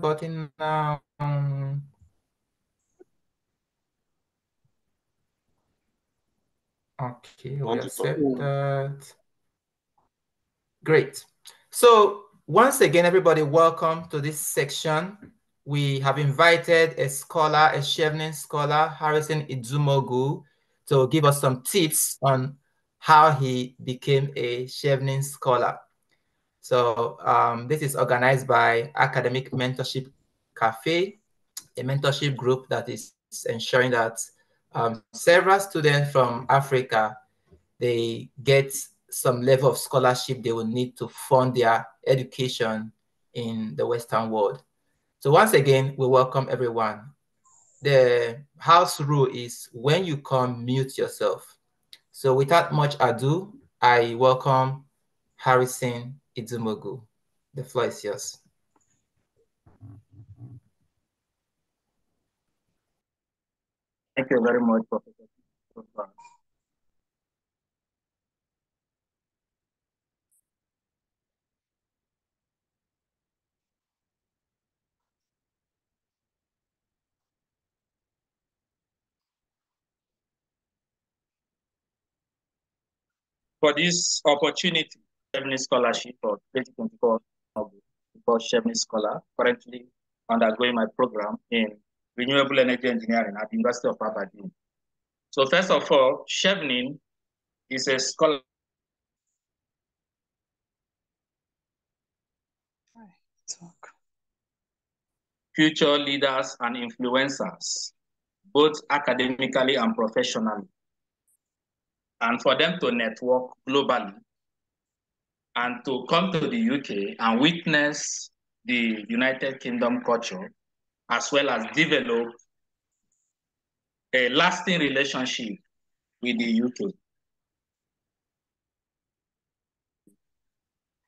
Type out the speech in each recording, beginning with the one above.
button now. Okay, we accept that. Great. So once again, everybody, welcome to this section. We have invited a scholar, a Chevening scholar, Harrison Izumogu, to give us some tips on how he became a Chevening scholar. So this is organized by Academic Mentorship Cafe, a mentorship group that is ensuring that several students from Africa, they get some level of scholarship they will need to fund their education in the Western world. So once again, we welcome everyone. The house rule is when you come, mute yourself. So without much ado, I welcome Harrison Izumogu. The floor is yours. Thank you very much, Professor. For this opportunity, Chevening Scholarship for 2024, for Chevening Scholar, currently undergoing my program in Renewable Energy Engineering at the University of Aberdeen. So first of all, Chevening is a scholar. Future leaders and influencers, both academically and professionally, and for them to network globally and to come to the UK and witness the United Kingdom culture, as well as develop a lasting relationship with the UK.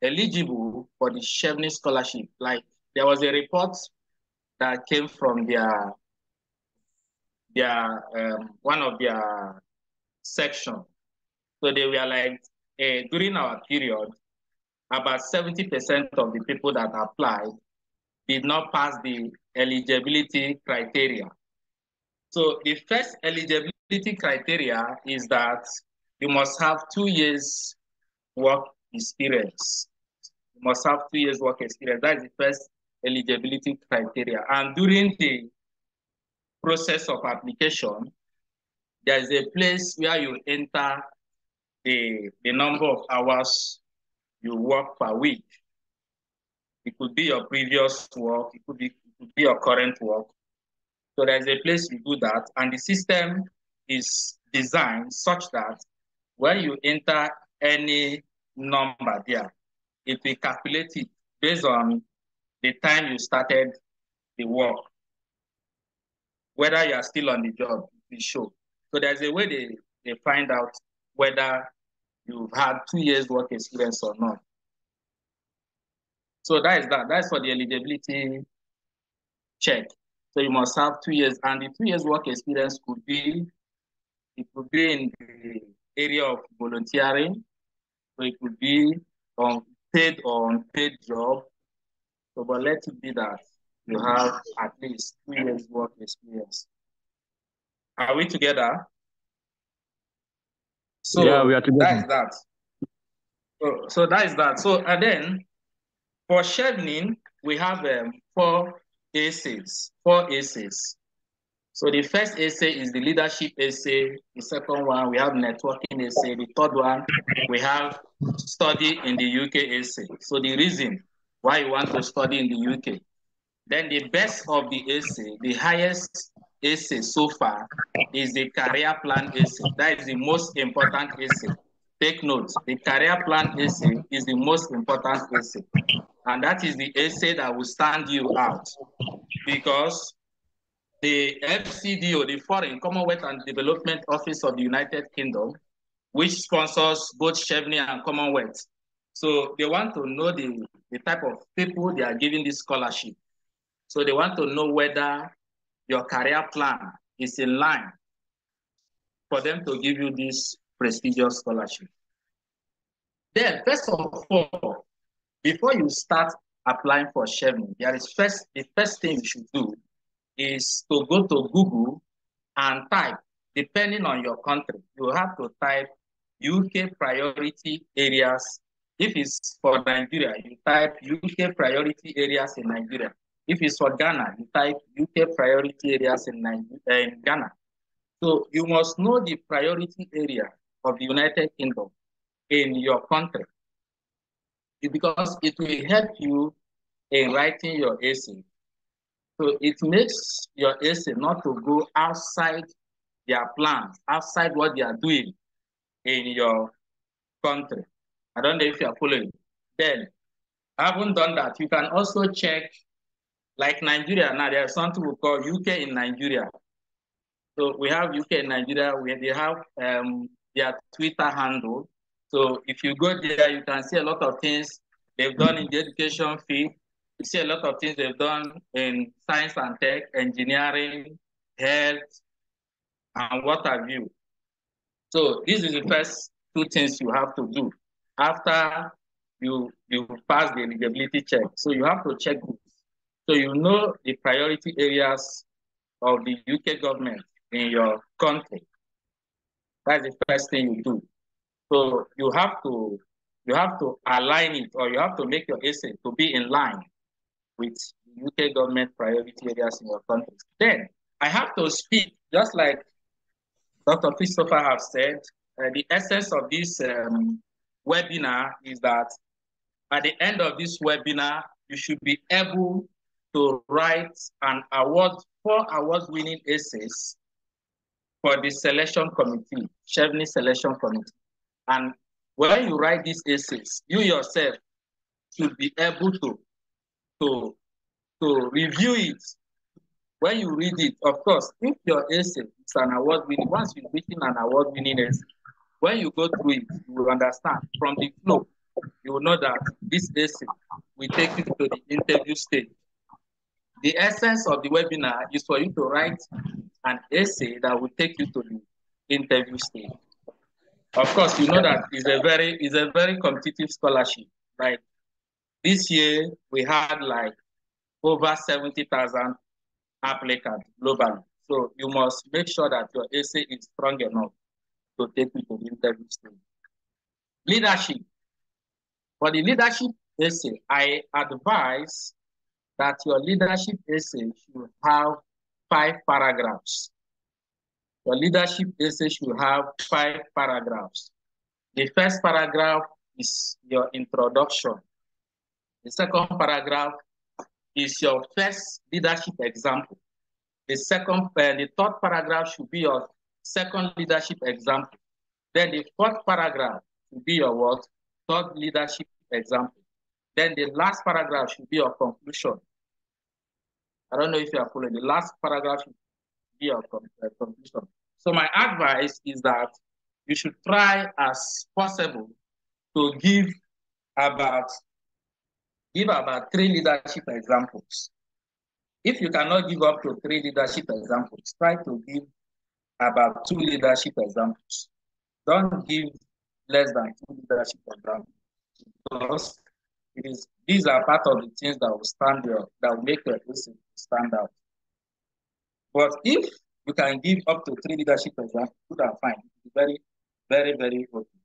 Eligible for the Chevening Scholarship, like there was a report that came from one of their section. So they were like, during our period, about 70% of the people that applied did not pass the eligibility criteria. So the first eligibility criteria is that you must have 2 years work experience. You must have 2 years work experience. That is the first eligibility criteria. And during the process of application, there is a place where you enter the number of hours you work per week. It could be your previous work, it could be your current work. So there's a place you do that, and the system is designed such that when you enter any number there, it will calculate it based on the time you started the work. Whether you are still on the job, it will show. So there's a way they find out whether you've had 2 years work experience or not. So that is that. That's for the eligibility check. So you must have 2 years, and the 2 years work experience could be in the area of volunteering. So it could be on paid or unpaid job. So, but let it be that you have at least 2 years work experience. Are we together? So yeah, we are together. that is that. So that is that. So and then for Chevening, we have 4 essays. 4 essays. So the first essay is the leadership essay. The second one, we have networking essay. The third one, we have study in the UK essay. So the reason why you want to study in the UK. Then the best of the essay, the highest essay so far is the career plan essay. That is the most important essay. Take note, the career plan essay is the most important essay. And that is the essay that will stand you out, because the FCDO, the Foreign Commonwealth and Development Office of the United Kingdom, which sponsors both Chevening and Commonwealth. So they want to know the type of people they are giving this scholarship. So they want to know whether your career plan is in line for them to give you this prestigious scholarship. Then, first of all, before you start applying for Chevening, the first thing you should do is to go to Google and type, depending on your country, you have to type UK priority areas. If it's for Nigeria, you type UK priority areas in Nigeria. If it's for Ghana, you type UK priority areas in Ghana. So you must know the priority area of the United Kingdom in your country, because it will help you in writing your essay. So it makes your essay not to go outside their plans, outside what they are doing in your country. I don't know if you are following. Then, having done that, you can also check, like Nigeria now, there's something we call UK in Nigeria. So we have UK in Nigeria, where they have their Twitter handle. So if you go there, you can see a lot of things they've done in the education field. You see a lot of things they've done in science and tech, engineering, health, and what have you. So this is the first two things you have to do after you pass the eligibility check. So you have to check this. So you know the priority areas of the UK government in your country. That's the first thing you do. So you have to align it, or you have to make your essay to be in line with UK government priority areas in your country. Then I have to speak, just like Dr. Christopher has said, the essence of this webinar is that at the end of this webinar, you should be able to write an award, 4 award-winning essays for the selection committee, Chevening Selection Committee. And when you write these essays, you yourself should be able to review it. When you read it, of course, if your essay is an award-winning, once you've written an award-winning essay, when you go through it, you will understand from the flow, you will know that this essay will take you to the interview stage. The essence of the webinar is for you to write an essay that will take you to the interview stage. Of course, you know that it's a very competitive scholarship. Like this year, we had like over 70,000 applicants globally. So you must make sure that your essay is strong enough to take you to the interview stage. Leadership. For the leadership essay, I advise that your leadership essay should have 5 paragraphs. Your leadership essay should have 5 paragraphs. The first paragraph is your introduction. The second paragraph is your first leadership example. The third paragraph should be your second leadership example. Then the fourth paragraph should be your what? Third leadership example. Then the last paragraph should be your conclusion. I don't know if you are following. The last paragraph should be your conclusion. So my advice is that you should try as possible to give about 3 leadership examples. If you cannot give up to 3 leadership examples, try to give about 2 leadership examples. Don't give less than 2 leadership examples, because these are part of the things that will make your essay stand out. But if you can give up to 3 leadership examples, good and fine. It's very, very, very okay.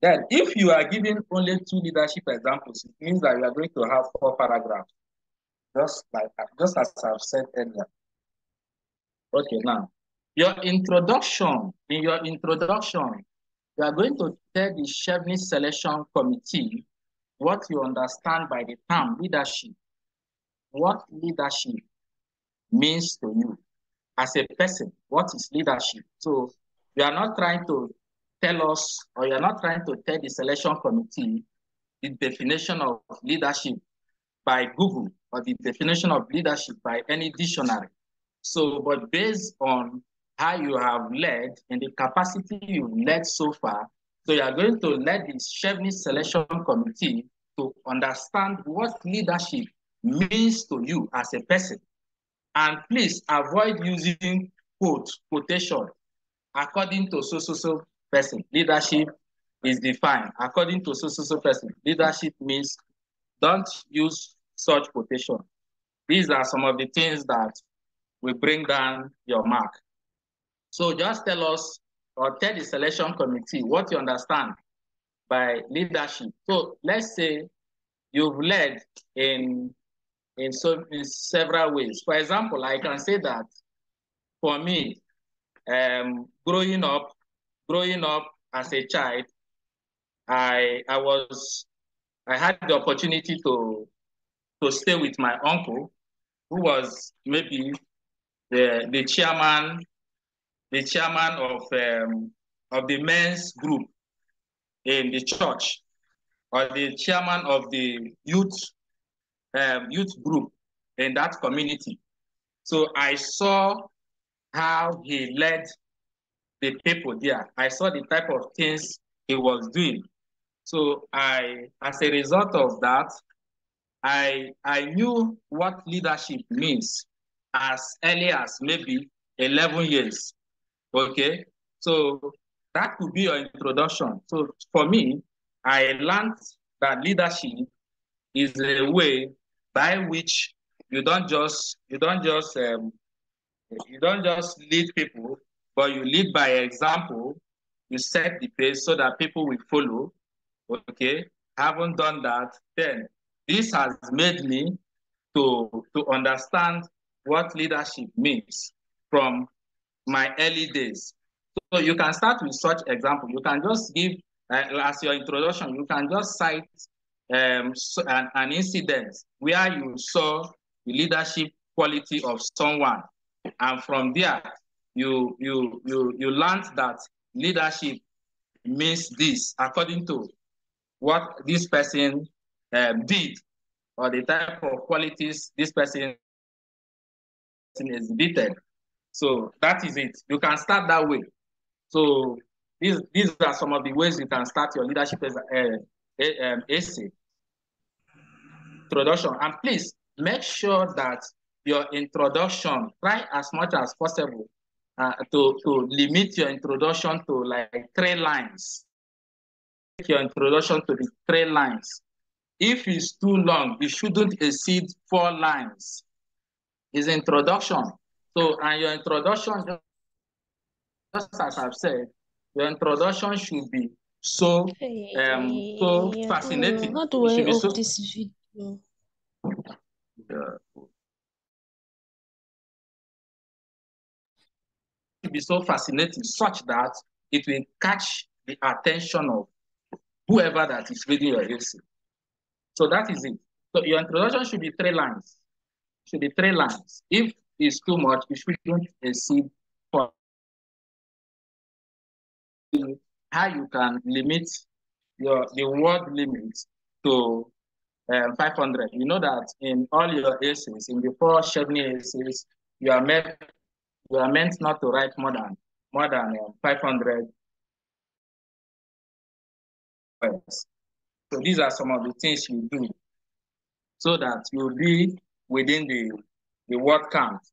Then, if you are giving only 2 leadership examples, it means that you are going to have 4 paragraphs, just as I've said earlier. Okay, now, in your introduction, you are going to tell the Chevening Selection Committee what you understand by the term leadership, what leadership means to you as a person. What is leadership? So you are not trying to tell us, or you're not trying to tell the selection committee the definition of leadership by Google, or the definition of leadership by any dictionary. So, but based on how you have led and the capacity you've led so far, so you are going to let the Chevening Selection Committee to understand what leadership means to you as a person. And please avoid using quotation, according to so person. Leadership is defined according to so person. Leadership means, don't use such quotation. These are some of the things that will bring down your mark. So just tell us or tell the selection committee what you understand by leadership. So let's say you've led in several ways. For example, I can say that for me, growing up as a child, I had the opportunity to stay with my uncle, who was maybe the chairman of the men's group in the church, or the chairman of the youth group in that community. So I saw how he led the people there. I saw the type of things he was doing. So as a result of that, I knew what leadership means as early as maybe 11 years. Okay, so that could be your introduction. So for me, I learned that leadership is a way by which you don't just lead people, but you lead by example. You set the pace so that people will follow. Okay, haven't done that, then this has made me to understand what leadership means from my early days. So you can start with such example. You can just give, as your introduction, you can just cite an incident where you saw the leadership quality of someone, and from there you learned that leadership means this according to what this person did, or the type of qualities this person exhibited. So that is it. You can start that way. So these are some of the ways you can start your leadership as essay. Introduction. And please make sure that your introduction, try as much as possible to limit your introduction to like 3 lines. Your introduction to the 3 lines. If it's too long, it shouldn't exceed 4 lines. It's introduction. So, and your introduction, just as I've said, your introduction should be so fascinating. How do It I should be off so this video? fascinating, such that it will catch the attention of whoever that is reading your essay. So that is it. So your introduction should be 3 lines. Should be 3 lines. If it's too much, it shouldn't exceed 4. How you can limit the word limit to 500. You know that in all your essays, in the 4 Chevening essays, you are meant not to write more than 500 words. So these are some of the things you do so that you'll be within the word count.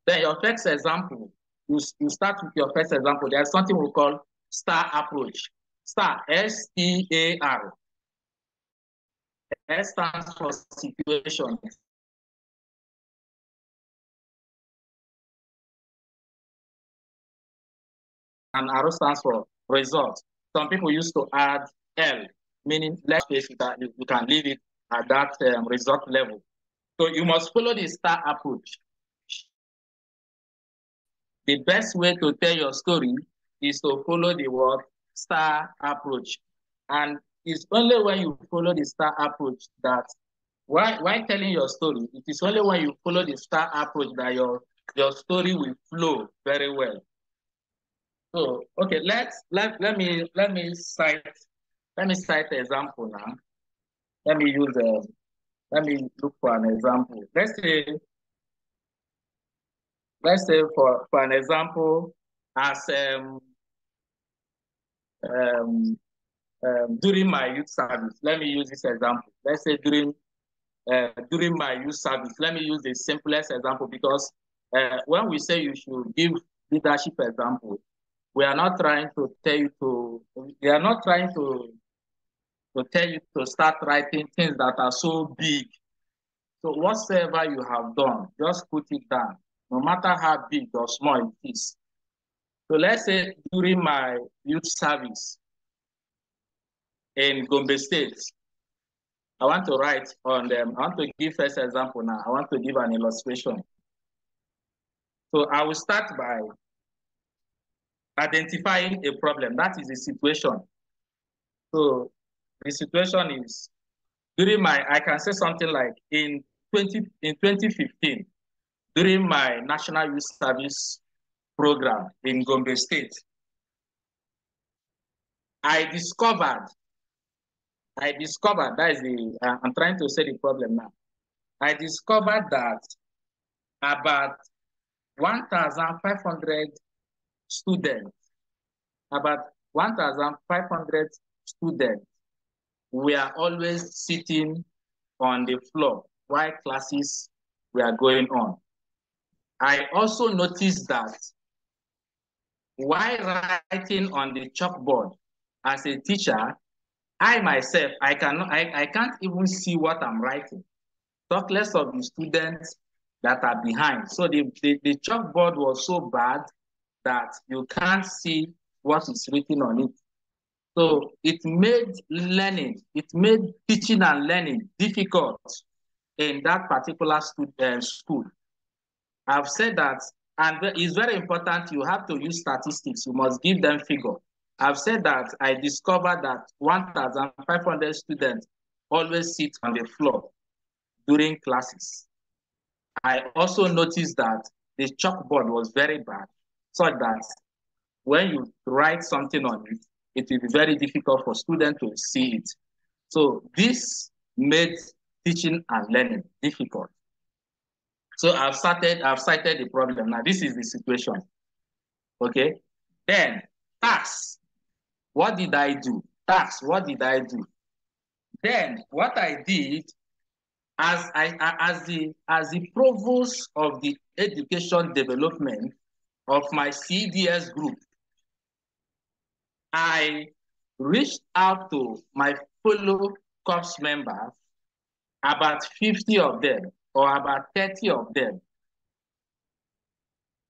Then your first example, you start with your first example. There's something we call STAR approach. STAR, S-T-A-R. S stands for situation. And arrow stands for result. Some people used to add L, meaning less space, you can leave it at that result level. So you must follow the STAR approach. The best way to tell your story is to follow the word STAR approach. And it's only when you follow the STAR approach that, while telling your story, it is only when you follow the STAR approach that your story will flow very well. So okay, let me cite an example now. Let me look for an example. Let's say for an example, as during my youth service. Let me use this example. Let's say during my youth service. Let me use the simplest example, because when we say you should give leadership example, we are not trying to tell you to. We are not trying to tell you to start writing things that are so big. So whatsoever you have done, just put it down, no matter how big or small it is. So let's say during my youth service in Gombe State, I want to write on them. I want to give first example now. I want to give an illustration. So I will start by identifying a problem. That is the situation. So the situation is during my, I can say something like in 2015, during my National Youth Service program in Gombe State, I discovered, that is the, I'm trying to say the problem now. I discovered that about 1,500 students, about 1,500 students were always sitting on the floor while classes were going on. I also noticed that while writing on the chalkboard as a teacher, I myself, I can't even see what I'm writing. Talk less of the students that are behind. So the chalkboard was so bad that you can't see what is written on it. So it made learning, it made teaching and learning difficult in that particular school. I've said that, and it's very important, you have to use statistics, you must give them figure. I've said that I discovered that 1,500 students always sit on the floor during classes. I also noticed that the chalkboard was very bad, so that when you write something on it, it will be very difficult for students to see it. So this made teaching and learning difficult. So I've cited the problem. Now this is the situation. Okay. Then tax. What did I do? Tax. What did I do? Then what I did as the provost of the education development of my CDS group, I reached out to my fellow corps members, about 50 of them or about 30 of them,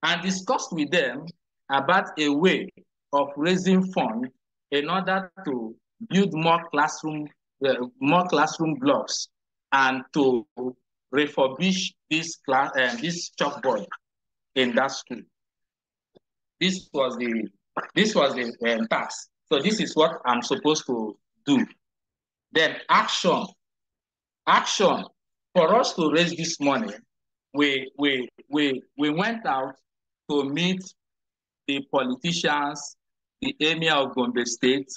and discussed with them about a way of raising funds in order to build more classroom blocks and to refurbish this chalkboard in that school. This was the task. So this is what I'm supposed to do. Then action. For us to raise this money, we went out to meet the politicians, the emir of Gombe State,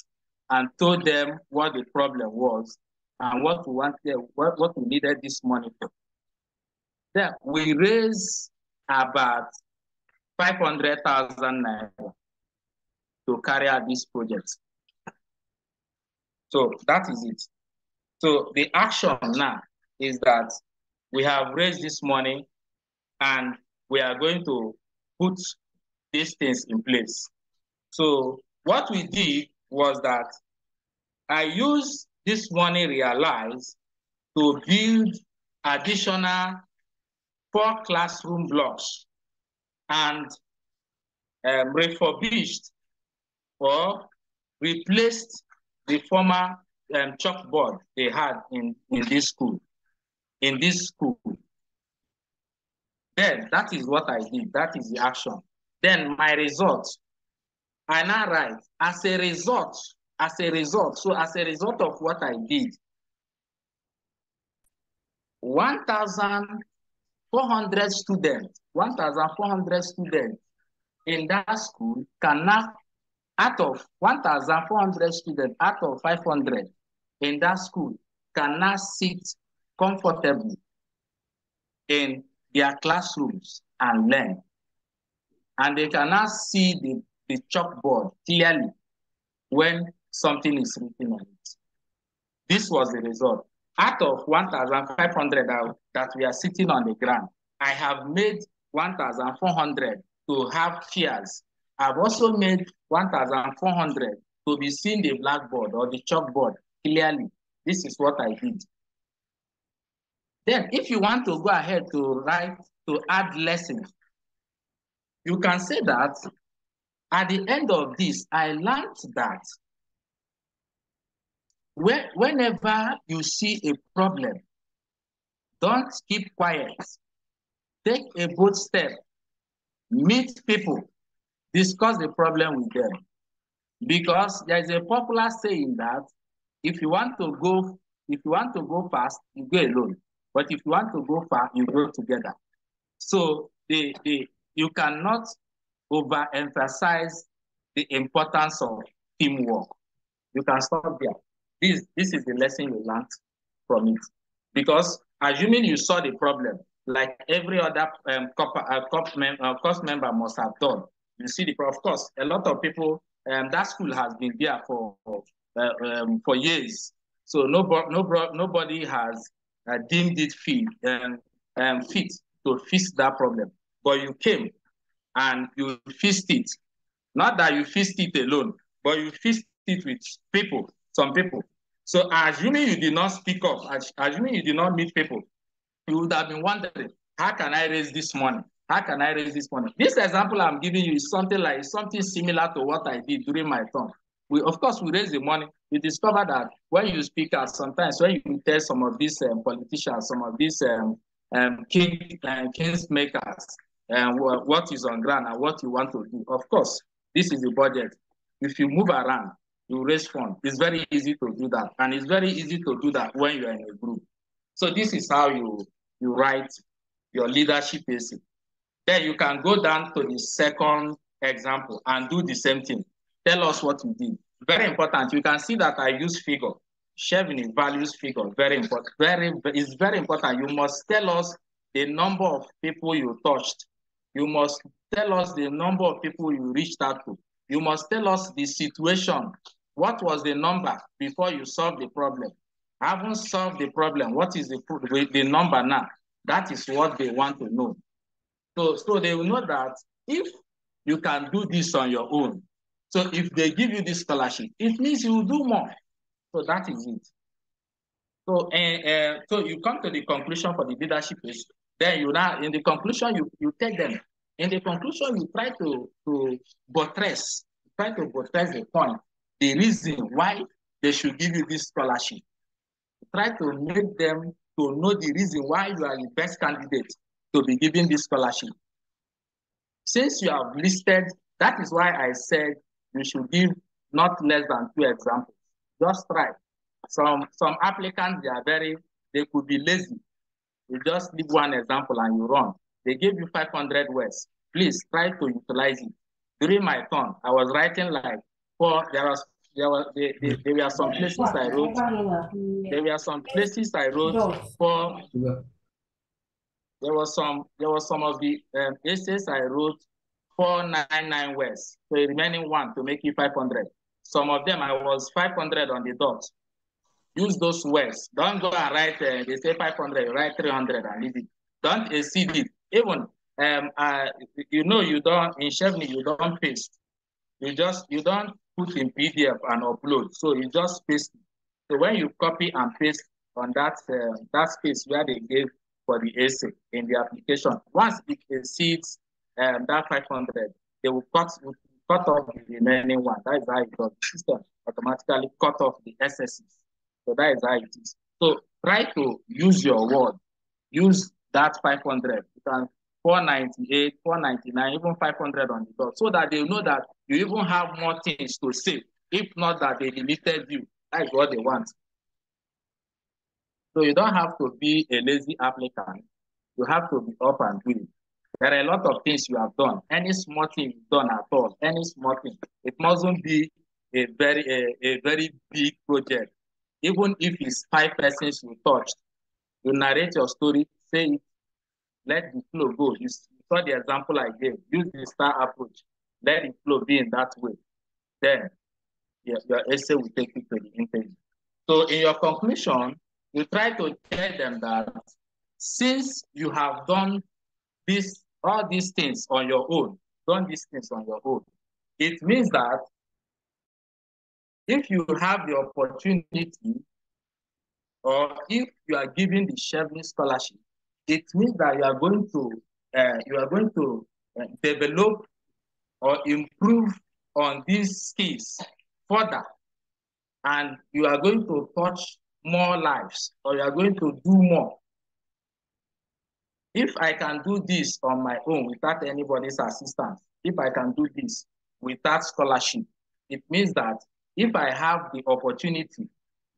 and told them what the problem was and what we wanted, what we needed this money for. Then we raised about 500,000 naira to carry out this project. So that is it. So the action now is that we have raised this money and we are going to put these things in place. So what we did was that I used this money realized to build additional 4 classroom blocks and refurbished or replaced the former chalkboard they had in this school. Then that is what I did. That is the action. Then my results, I now write as a result. So as a result of what I did, 1,400 students in that school can now, out of 1,400 students, out of 500 in that school, can now sit comfortably in their classrooms and learn. And they can now see the chalkboard clearly when something is written on it. This was the result. Out of 1,500 that we are sitting on the ground, I have made 1,400 to have chairs. I've also made 1,400 to be seeing the blackboard or the chalkboard clearly. This is what I did. Then if you want to go ahead to add lessons, you can say that at the end of this, I learned that whenever you see a problem, don't keep quiet. Take a bold step. Meet people. Discuss the problem with them. Because there is a popular saying that if you want to go fast, you go alone. But if you want to go far, you go together. So you cannot overemphasize the importance of teamwork. You can stop there. This is the lesson you learned from it. Because assuming you saw the problem, like every other course member must have done, you see the problem. Of course, a lot of people, that school has been there for years. So nobody has deemed it fit to fix that problem. But you came and you fixed it. Not that you fixed it alone, but you fixed it with people, some people. So assuming you did not speak up, assuming you did not meet people, you would have been wondering, how can I raise this money? How can I raise this money? This example I'm giving you is something similar to what I did during my term. Of course, we raise the money. We discover that when you speak out, sometimes when you tell some of these politicians, some of these kings makers, what is on ground and what you want to do. Of course, this is the budget. If you move around, you raise funds. It's very easy to do that. And it's very easy to do that when you're in a group. So this is how you write your leadership essay. Then you can go down to the second example and do the same thing. Tell us what you did. Very important. You can see that I use figure. Chevening values figure. Very important. It's very important. You must tell us the number of people you touched. You must tell us the number of people you reached out to. You must tell us the situation. What was the number before you solved the problem? I haven't solved the problem. What is the number now? That is what they want to know. So they will know that if you can do this on your own, so if they give you this scholarship, it means you will do more. So that is it. So you come to the conclusion for the leadership issue. Then in the conclusion, you take them. In the conclusion, you try to buttress the point, the reason why they should give you this scholarship. Try to make them to know the reason why you are the best candidate to be given this scholarship. Since you have listed, that is why I said you should give not less than 2 examples. Just try. Some applicants, they could be lazy. You just leave one example and you run. They gave you 500 words. Please try to utilize it. During my turn, I was writing like there were some places I wrote. There were some places I wrote for. There was some of the essays I wrote 499 words. So the remaining one to make it 500. Some of them I was 500 on the dot. Use those words. Don't go and write. They say 500. Write 300 and leave it. Don't exceed it. Even you don't in Chevening you don't paste. You don't put in PDF and upload. So you just paste it. So when you copy and paste on that space where they gave for the essay in the application, once it exceeds that 500, they will cut off the remaining one. That is how it does. The system automatically cut off the SSs. So that is how it is. So try to use your word. Use that 500. You can 498, 499, even 500 on the dot, so that they know that you even have more things to say. If not that they deleted you, that is what they want. So you don't have to be a lazy applicant. You have to be up and doing. There are a lot of things you have done. Any small thing you've done at all, any small thing, it mustn't be a very big project. Even if it's 5 persons you touched, you narrate your story, say it, let the flow go. You saw the example I gave. Use the star approach. Let the flow be in that way. Then your essay will take you to the interview. So in your conclusion, you try to tell them that since you have done all these things on your own, it means that if you have the opportunity or if you are giving the Chevening Scholarship, it means that you are going to develop or improve on these skills further, and you are going to touch more lives, or you are going to do more. If I can do this on my own without anybody's assistance, if I can do this without scholarship, it means that if I have the opportunity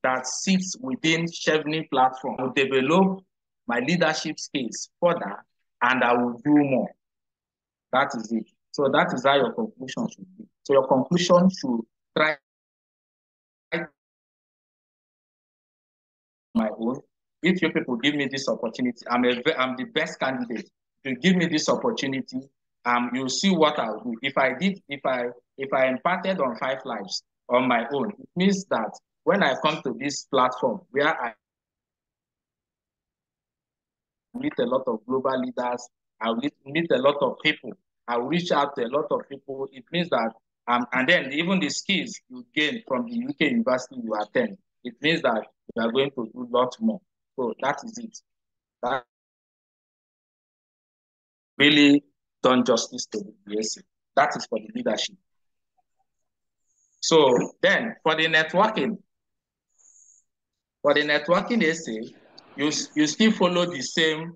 that sits within Chevening platform, I will develop my leadership skills further, and I will do more. That is it. So that is how your conclusion should be. So your conclusion should try my own. If you people give me this opportunity, I'm the best candidate. If you give me this opportunity, you'll see what I'll do. If I imparted on 5 lives on my own, it means that when I come to this platform where I meet a lot of global leaders, I will meet a lot of people, I will reach out to a lot of people. It means that and then even the skills you gain from the UK university you attend, it means that you are going to do a lot more. So that is it. That really done justice to the essay. That is for the leadership. So then for the networking essay, you still follow the same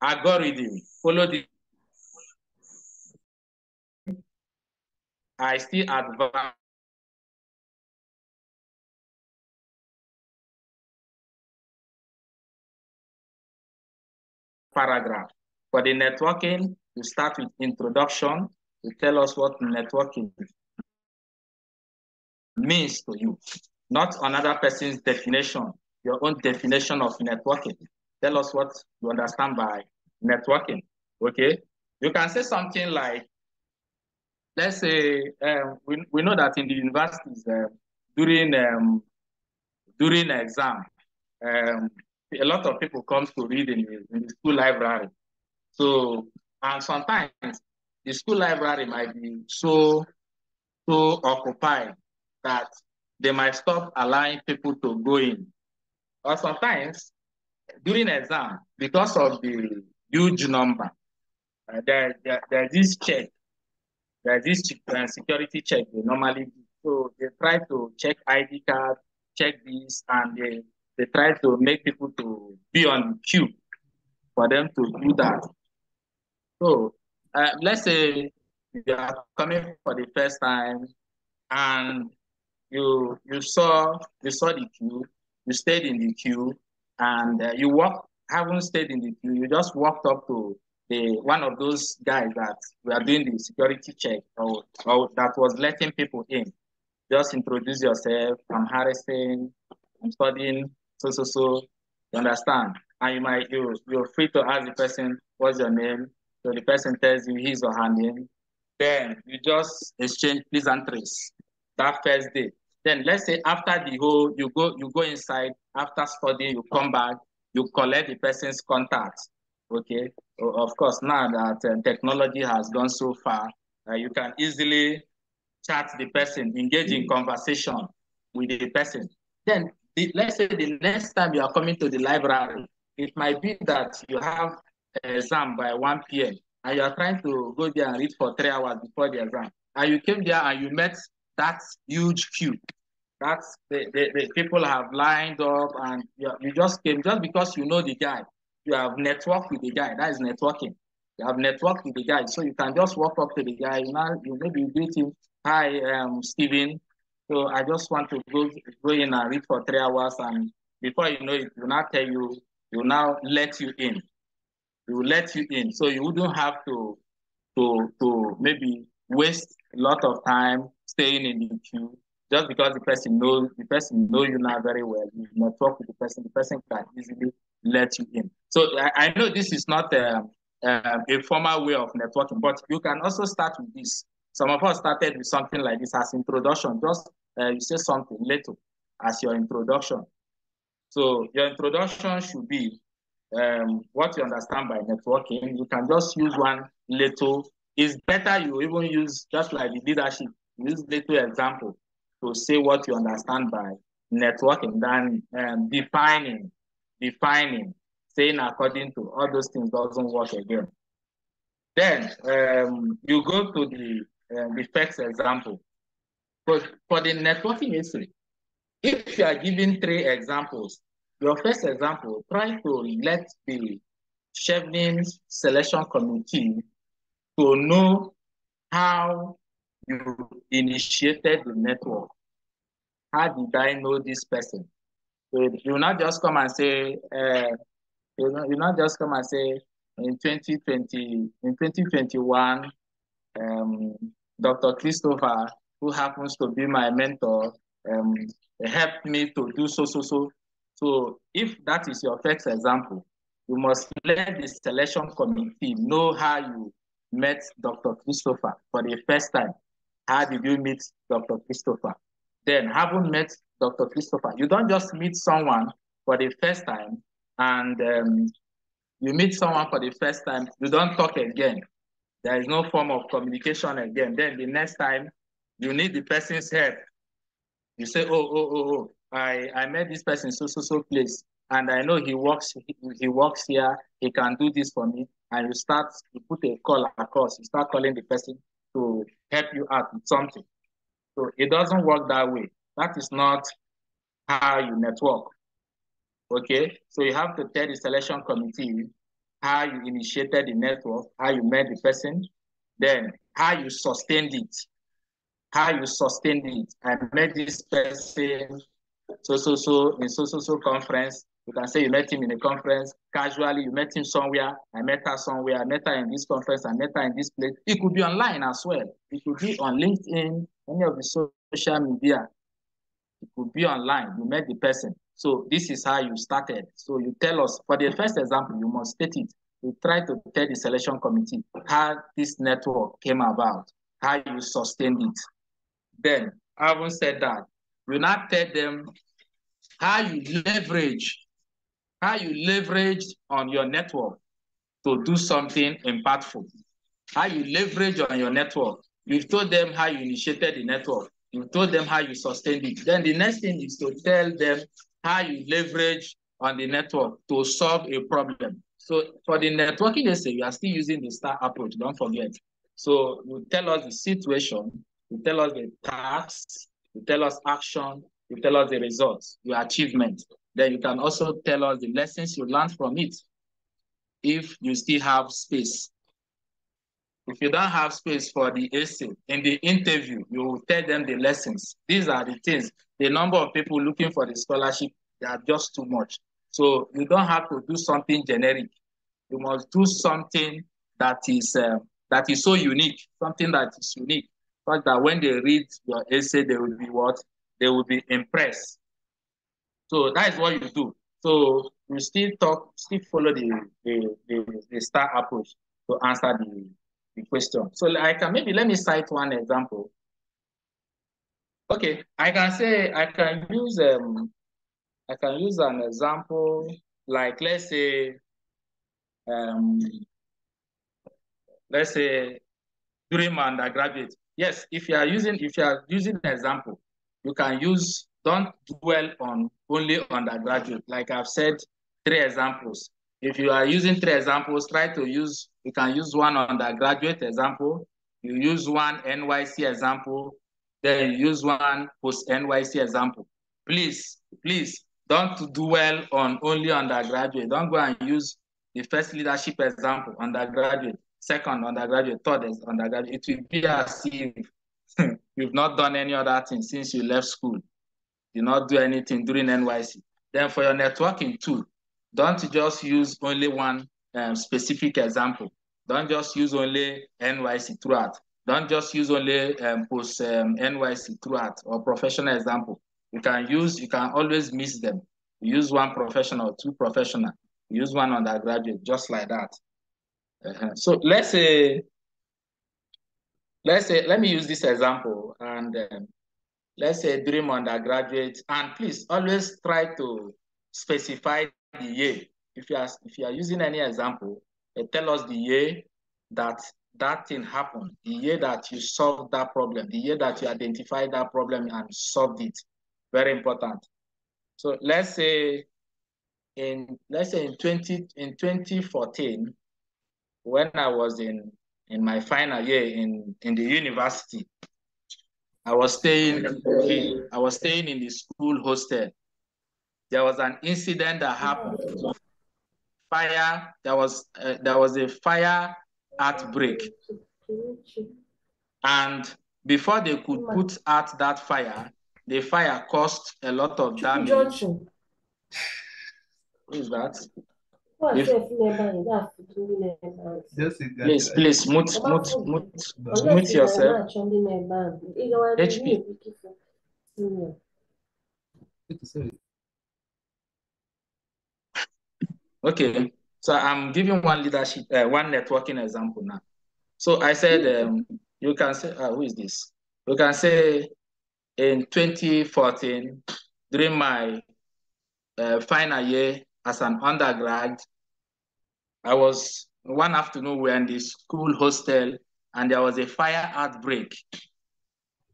algorithm, I still advise paragraph. For the networking, you start with introduction to tell us what networking means to you, not another person's definition, your own definition of networking. Tell us what you understand by networking, okay? You can say something like, let's say, we know that in the universities, during exam, a lot of people come to read in the school library. So, and sometimes the school library might be so occupied that they might stop allowing people to go in. Or sometimes during exam, because of the huge number, there's this check, there's this security check they normally do. So they try to check ID card, check this, and they try to make people to be on the queue for them to do that. So let's say you are coming for the first time and you saw the queue, you stayed in the queue, and haven't stayed in the queue. You just walked up to one of those guys that were doing the security check or that was letting people in. Just introduce yourself. I'm Harrison. I'm studying so. You understand? And you're free to ask the person, what's your name? So the person tells you his or her name. Then you just exchange pleasantries that first day. Then let's say after the whole, you go inside, after studying, you come back, you collect the person's contacts. Okay. Of course, now that technology has gone so far, you can easily chat the person, engage in conversation with the person. Then let's say the next time you are coming to the library, it might be that you have an exam by 1 p.m. and you are trying to go there and read for 3 hours before the exam. And you came there and you met that huge queue. That's the people have lined up, and you just came just because you know the guy. You have networked with the guy. That is networking. You have networked with the guy, so you can just walk up to the guy. You maybe greet him. Hi, Steven. So I just want to go in and read for 3 hours, and before you know it, will now tell you. Will now let you in. He will let you in, so you wouldn't have to maybe waste a lot of time staying in the queue just because the person knows you now very well. You network with the person can easily let you in. So I know this is not a formal way of networking, but you can also start with this. Some of us started with something like this as introduction. Just you say something little as your introduction. So your introduction should be what you understand by networking. You can just use one little. It's better you even use, just like the leadership, use little example to say what you understand by networking than defining, saying according to all those things doesn't work again. Then you go to the first example. But for the networking essay, if you are given 3 examples, your first example, try to let the Chevening selection committee to know how you initiated the network. How did I know this person? So you will not just come and say, you not just come and say in 2021, Dr. Christopher, who happens to be my mentor, helped me to do so. So if that is your first example, you must let the selection committee know how you met Dr. Christopher for the first time. How did you meet Dr. Christopher? Then, having met Dr. Christopher, you don't just meet someone for the first time and you meet someone for the first time, you don't talk again. There is no form of communication again. Then the next time you need the person's help, you say, I met this person so place, and I know he works here, he can do this for me. And you put a call across, you start calling the person to help you out with something. So it doesn't work that way. That is not how you network. Okay, so you have to tell the selection committee how you initiated the network, how you met the person, then how you sustained it. How you sustained it. I met this person in so conference. You can say you met him in a conference. Casually, you met him somewhere. I met her somewhere. I met her in this conference. I met her in this place. It could be online as well. It could be on LinkedIn, any of the social media. It could be online. You met the person. So this is how you started. So you tell us, for the first example, you must state it. You try to tell the selection committee how this network came about, how you sustained it. Then, having said that, you now tell them how you leveraged on your network to do something impactful. How you leverage on your network. You've told them how you initiated the network. You've told them how you sustained it. Then the next thing is to tell them how you leverage on the network to solve a problem. So for the networking essay, you are still using the STAR approach, don't forget. So you tell us the situation, you tell us the tasks, you tell us action, you tell us the results, your achievement. Then you can also tell us the lessons you learned from it, if you still have space. If you don't have space for the essay, in the interview, you will tell them the lessons. These are the things. The number of people looking for the scholarship, they are just too much. So you don't have to do something generic. You must do something that is so unique, something that is unique, such that when they read your essay, they will be what? They will be impressed. So that is what you do. So you still follow the STAR approach to answer the question. So let me cite one example. Okay, I can use an example, like let's say during my undergraduate. Yes, if you are using an example, you can use, don't dwell on only undergraduate. Like I've said, 3 examples. If you are using 3 examples, you can use one undergraduate example, you use one NYC example, then you use one post-NYC example. Please, don't dwell on only undergraduate. Don't go and use the first leadership example, undergraduate, second undergraduate, third is undergraduate. It will be as if you've not done any other thing since you left school. You not do anything during NYC. Then for your networking too, don't just use only one specific example. Don't just use only NYC throughout. Don't just use only post NYC throughout, or professional example. You can always mix them. You use one professional, 2 professional. You use one undergraduate, just like that. So let me use this example, and let's say during undergraduate, and please always try to specify the year. If you are using any example, tell us the year that thing happened, the year that you solved that problem, the year that you identified that problem and solved it. Very important. So let's say in 2014, when I was in my final year in the university, I was staying in the school hostel. There was an incident that happened. Fire. There was a fire outbreak, and before they could put out that fire, the fire caused a lot of damage. Who is that? Please, mute yourself. HP. Okay, so I'm giving one networking example now. So I said, you can say, who is this? You can say in 2014, during my final year as an undergrad, I was one afternoon, we were in the school hostel and there was a fire outbreak.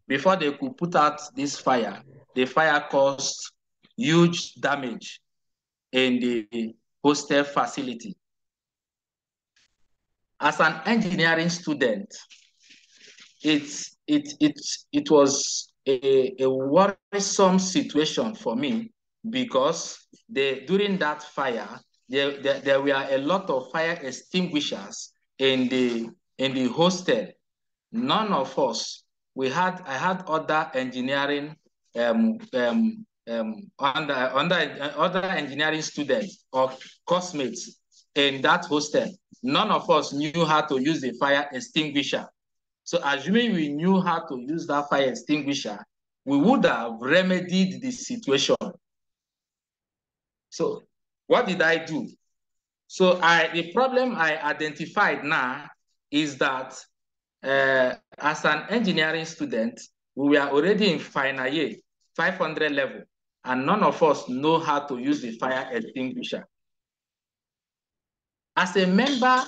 Before they could put out this fire, the fire caused huge damage in the hostel facility. As an engineering student, it was a worrisome situation for me because during that fire, there were a lot of fire extinguishers in the hostel. None of us, I had other engineering other engineering students or classmates in that hostel. None of us knew how to use a fire extinguisher. So assuming we knew how to use that fire extinguisher, we would have remedied the situation. So what did I do? So the problem I identified now is that as an engineering student, we were already in final year, 500 level, and none of us know how to use the fire extinguisher. As a member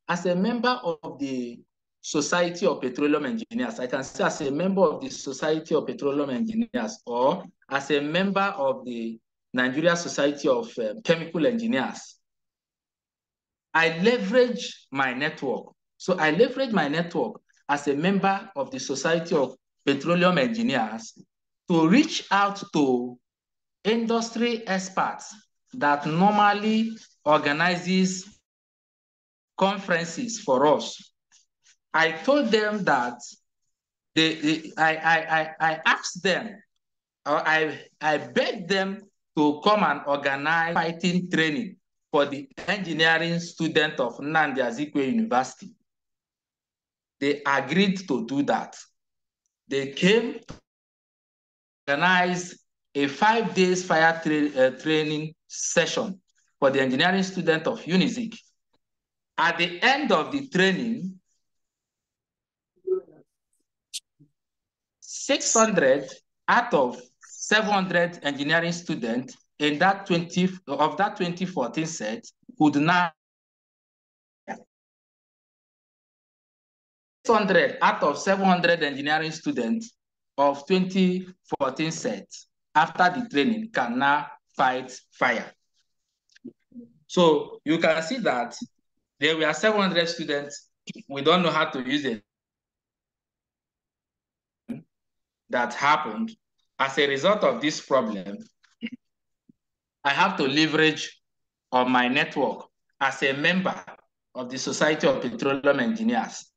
of the Society of Petroleum Engineers, I can say as a member of the Society of Petroleum Engineers or as a member of the Nigeria Society of Chemical Engineers, I leverage my network. So I leverage my network as a member of the Society of Petroleum Engineers to reach out to industry experts that normally organizes conferences for us. I told them that I asked them, or I begged them to come and organize fighting training for the engineering student of Nnamdi Azikiwe University. They agreed to do that. They came to organize a 5 days fire training session for the engineering student of UNIZIK. At the end of the training, 600 out of 700 engineering students in that 2014 set could now 600 out of 700 engineering students of 2014 set after the training can now fight fire. So you can see that there were 700 students. We don't know how to use it. That happened. As a result of this problem, I have to leverage on my network as a member of the Society of Petroleum Engineers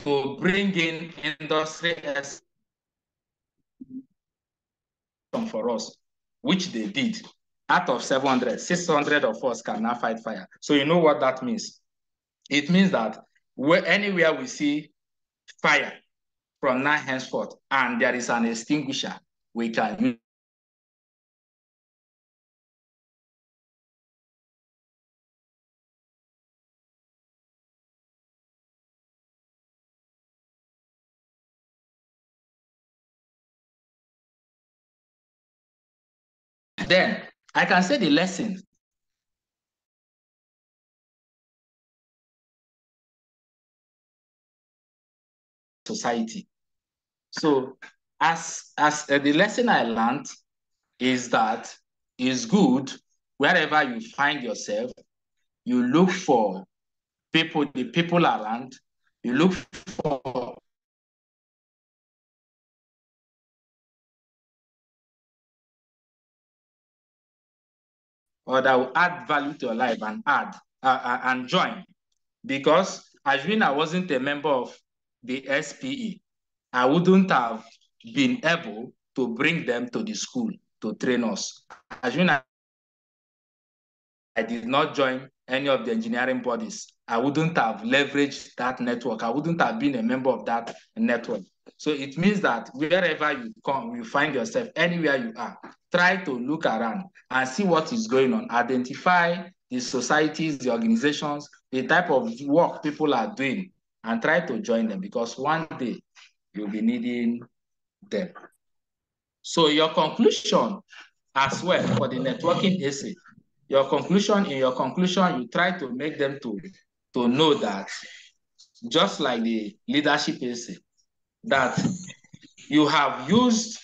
to bring in industry for us, which they did. Out of 700, 600 of us can now fight fire. So you know what that means? It means that anywhere we see fire from now henceforth and there is an extinguisher, we can use. Then I can say the lesson. Society. So as the lesson I learned is that is good wherever you find yourself. You look for people, the people around. You look for or that will add value to your life and and join. Because assuming I wasn't a member of the SPE, I wouldn't have been able to bring them to the school to train us. Assuming I did not join any of the engineering bodies, I wouldn't have leveraged that network. I wouldn't have been a member of that network. So it means that wherever you come, you find yourself, anywhere you are, try to look around and see what is going on. Identify the societies, the organizations, the type of work people are doing, and try to join them, because one day you'll be needing them. So your conclusion as well for the networking essay, in your conclusion, you try to make them to know that, just like the leadership essay, that you have used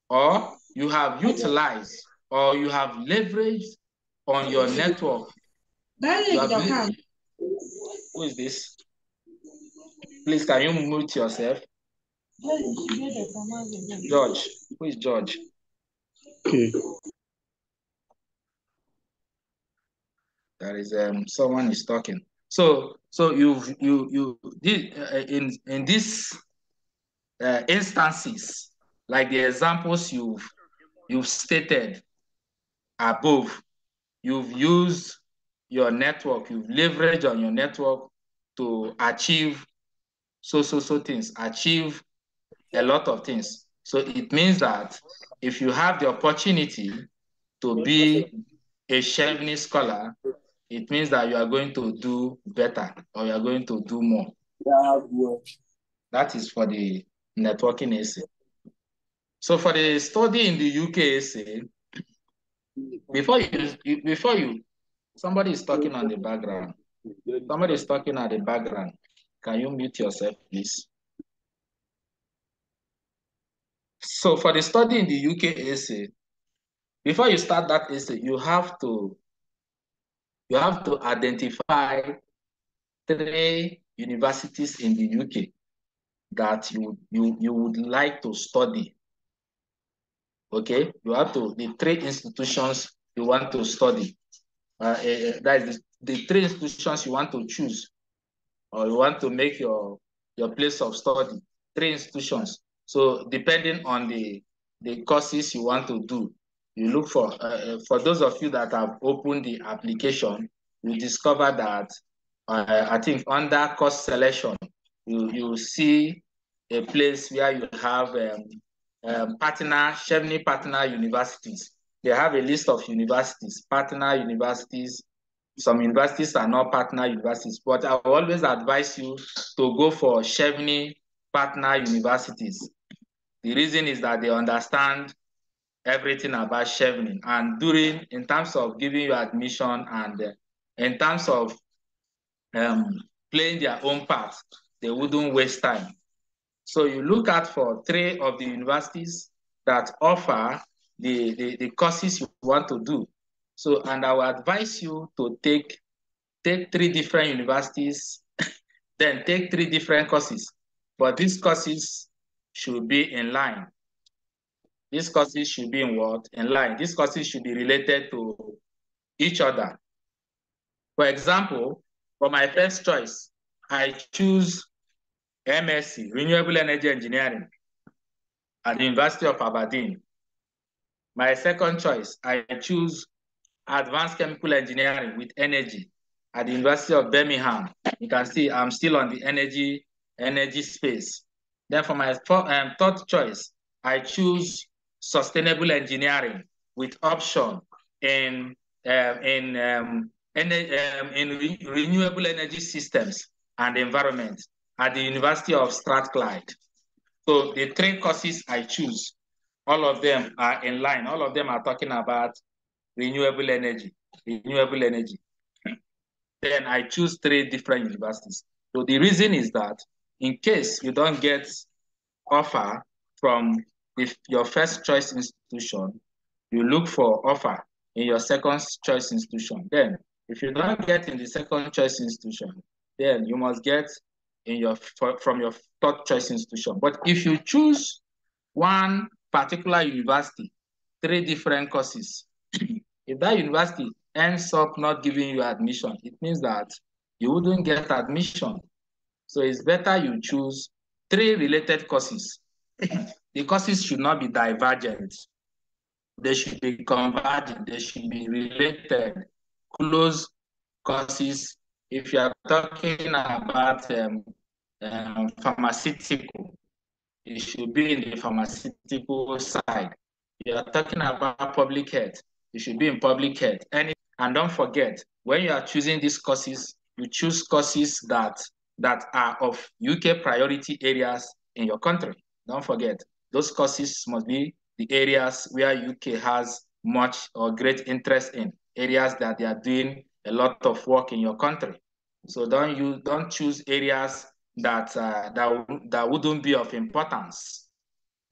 or you have utilized or you have leveraged on your network. Who is this? Please, can you mute yourself? George. Who is George? Okay. There is someone is talking. So you in these instances, like the examples you've stated above, you've used your network, you've leveraged on your network to achieve so things, achieve a lot of things. So it means that if you have the opportunity to be a Chevening scholar, it means that you are going to do better or you are going to do more. That is for the networking essay. So for the study in the UK essay, before you, somebody is talking on the background. Somebody is talking at the background. Can you mute yourself, please? So for the study in the UK essay, before you start that essay, you have to identify 3 universities in the UK that you would like to study. Okay, you have to, the 3 institutions you want to study. That is the 3 institutions you want to choose, or you want to make your place of study. 3 institutions. So depending on the courses you want to do, you look for those of you that have opened the application, you discover that I think under course selection, you see a place where you have Chevening partner universities. They have a list of universities, partner universities. Some universities are not partner universities, but I will always advise you to go for Chevening partner universities. The reason is that they understand everything about Chevening, and in terms of giving you admission and in terms of playing their own part, they wouldn't waste time. So you look at for 3 of the universities that offer the courses you want to do. So, and I will advise you to take 3 different universities, then take 3 different courses. But these courses should be in line. These courses should be in what? In line. These courses should be related to each other. For example, for my first choice, I choose MSc, Renewable Energy Engineering, at the University of Aberdeen. My second choice, I choose Advanced Chemical Engineering with Energy at the University of Birmingham. You can see I'm still on the energy space. Then for my third choice, I choose Sustainable Engineering with option in renewable energy systems and environment at the University of Strathclyde. So the 3 courses I choose, all of them are in line. All of them are talking about renewable energy. Then I choose 3 different universities. So the reason is that in case you don't get offer from your first choice institution, you look for offer in your second choice institution. Then, if you don't get in the second choice institution, then you must get in your from your third choice institution. But if you choose one particular university, 3 different courses, if that university ends up not giving you admission, it means that you wouldn't get admission. So it's better you choose 3 related courses. The courses should not be divergent. They should be convergent. They should be related, close courses. If you are talking about pharmaceutical, it should be in the pharmaceutical side. You are talking about public health, it should be in public health. And don't forget, when you are choosing these courses, you choose courses that are of UK priority areas in your country. Don't forget, those courses must be the areas where UK has much or great interest in, areas that they are doing a lot of work in your country. So don't choose areas that wouldn't be of importance.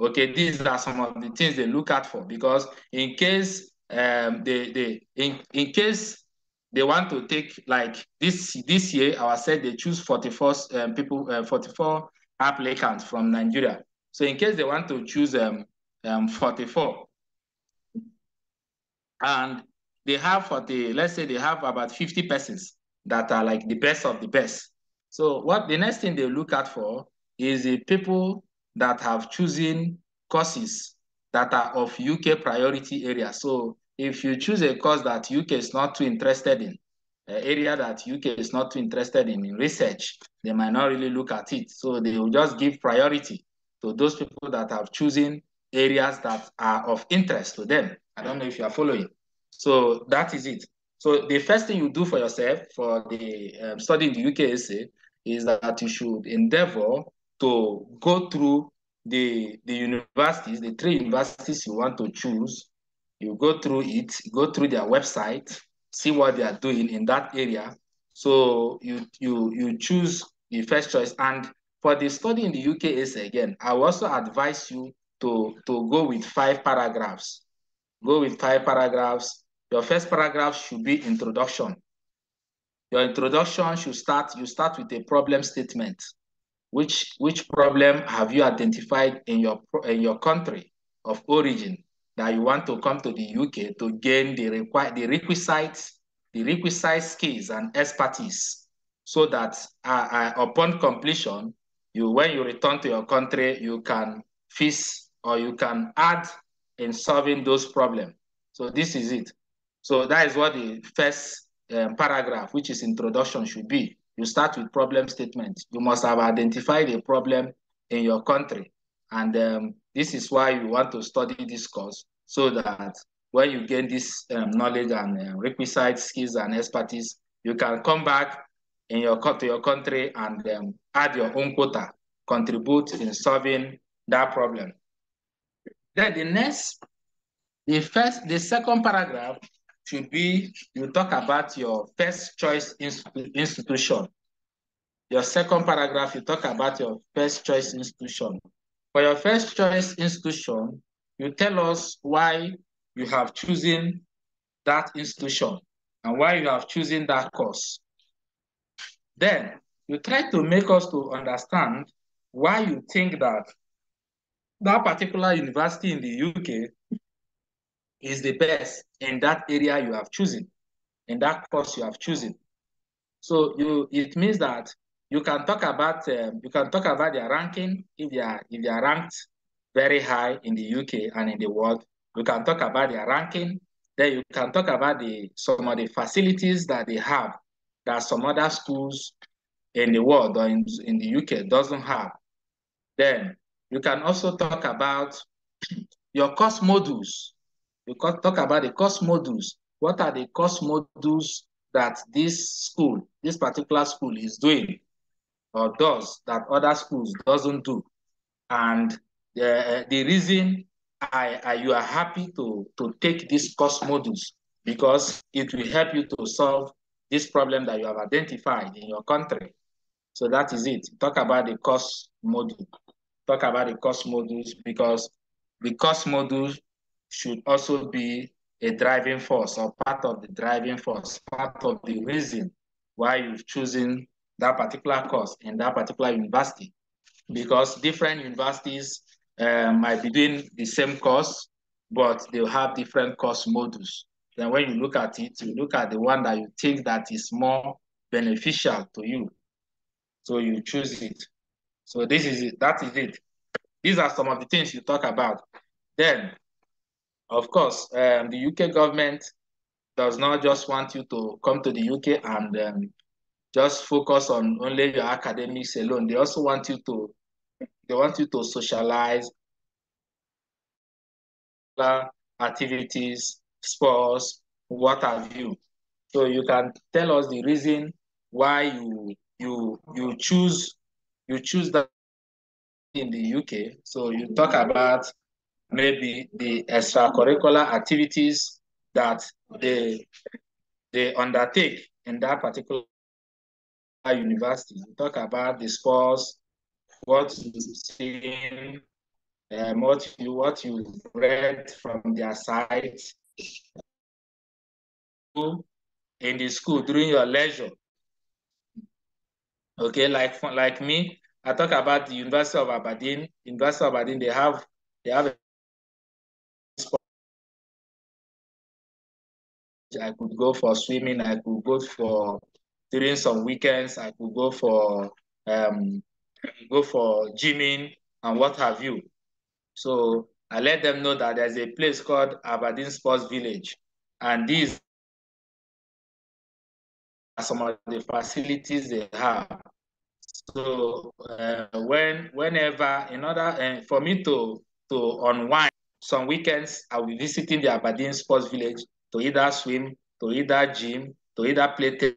Okay, these are some of the things they look out for, because in case in case they want to take, like this year, I said they choose 44 44 applicants from Nigeria. So in case they want to choose 44, and they have 40, let's say they have about 50 persons that are like the best of the best. So what the next thing they look at for is the people that have chosen courses that are of UK priority area. So if you choose a course that UK is not too interested in, an area that UK is not too interested in research, they might not really look at it. So they will just give priority to those people that have chosen areas that are of interest to them. I don't know if you are following. So that is it. So the first thing you do for yourself for the study in the UK essay is that you should endeavor to go through the universities, the 3 universities you want to choose. You go through it, go through their website, see what they are doing in that area. So you choose the first choice. And for the study in the UK essay, again, I will also advise you to go with 5 paragraphs. Go with 5 paragraphs. Your first paragraph should be introduction. Your introduction should start with a problem statement. Which problem have you identified in your country of origin that you want to come to the UK to gain the requisite skills and expertise, so that upon completion, when you return to your country, you can fix or you can add in solving those problems. So this is it. So that is what the first paragraph, which is introduction, should be. You start with problem statement. You must have identified a problem in your country. And this is why you want to study this course, so that when you gain this knowledge and requisite skills and expertise, you can come back to your country and add your own quota, contribute in solving that problem. Then the second paragraph should be, you talk about your first choice institution. Your second paragraph, you talk about your first choice institution. For your first choice institution, you tell us why you have chosen that institution and why you have chosen that course. Then you try to make us to understand why you think that that particular university in the UK is the best in that area you have chosen, in that course you have chosen. So it means that you can talk about their ranking. If they are ranked very high in the UK and in the world, you can talk about their ranking. Then you can talk about some of the facilities that they have that some other schools in the world or in the UK doesn't have. Then you can also talk about your course modules. You can talk about the course modules. What are the course modules that this particular school is doing or does that other schools doesn't do? And the reason you are happy to take these course modules, because it will help you to solve this problem that you have identified in your country. So that is it. Talk about the course module. Talk about the course modules, because the course modules should also be a driving force or part of the driving force, part of the reason why you've chosen that particular course in that particular university. Because different universities might be doing the same course, but they'll have different course modules. Then when you look at it, you look at the one that you think that is more beneficial to you. So you choose it. So this is it. That is it. These are some of the things you talk about. Then, of course, the UK government does not just want you to come to the UK and just focus on only your academics alone. They also want you to socialize, activities, sports, what have you. So you can tell us the reason why you choose that in the UK. So you talk about maybe the extracurricular activities that they undertake in that particular university. You talk about the sports, what you've seen, what you've read from their sites in the school during your leisure. Okay, like me, I talk about the University of Aberdeen. University of Aberdeen, they have a sport. I could go for swimming. I could go for during some weekends. I could go for gymming and what have you. So I let them know that there's a place called Aberdeen Sports Village, and these are some of the facilities they have. So whenever, in order for me to unwind, some weekends I'll be visiting the Aberdeen Sports Village to either swim, to either gym, to either play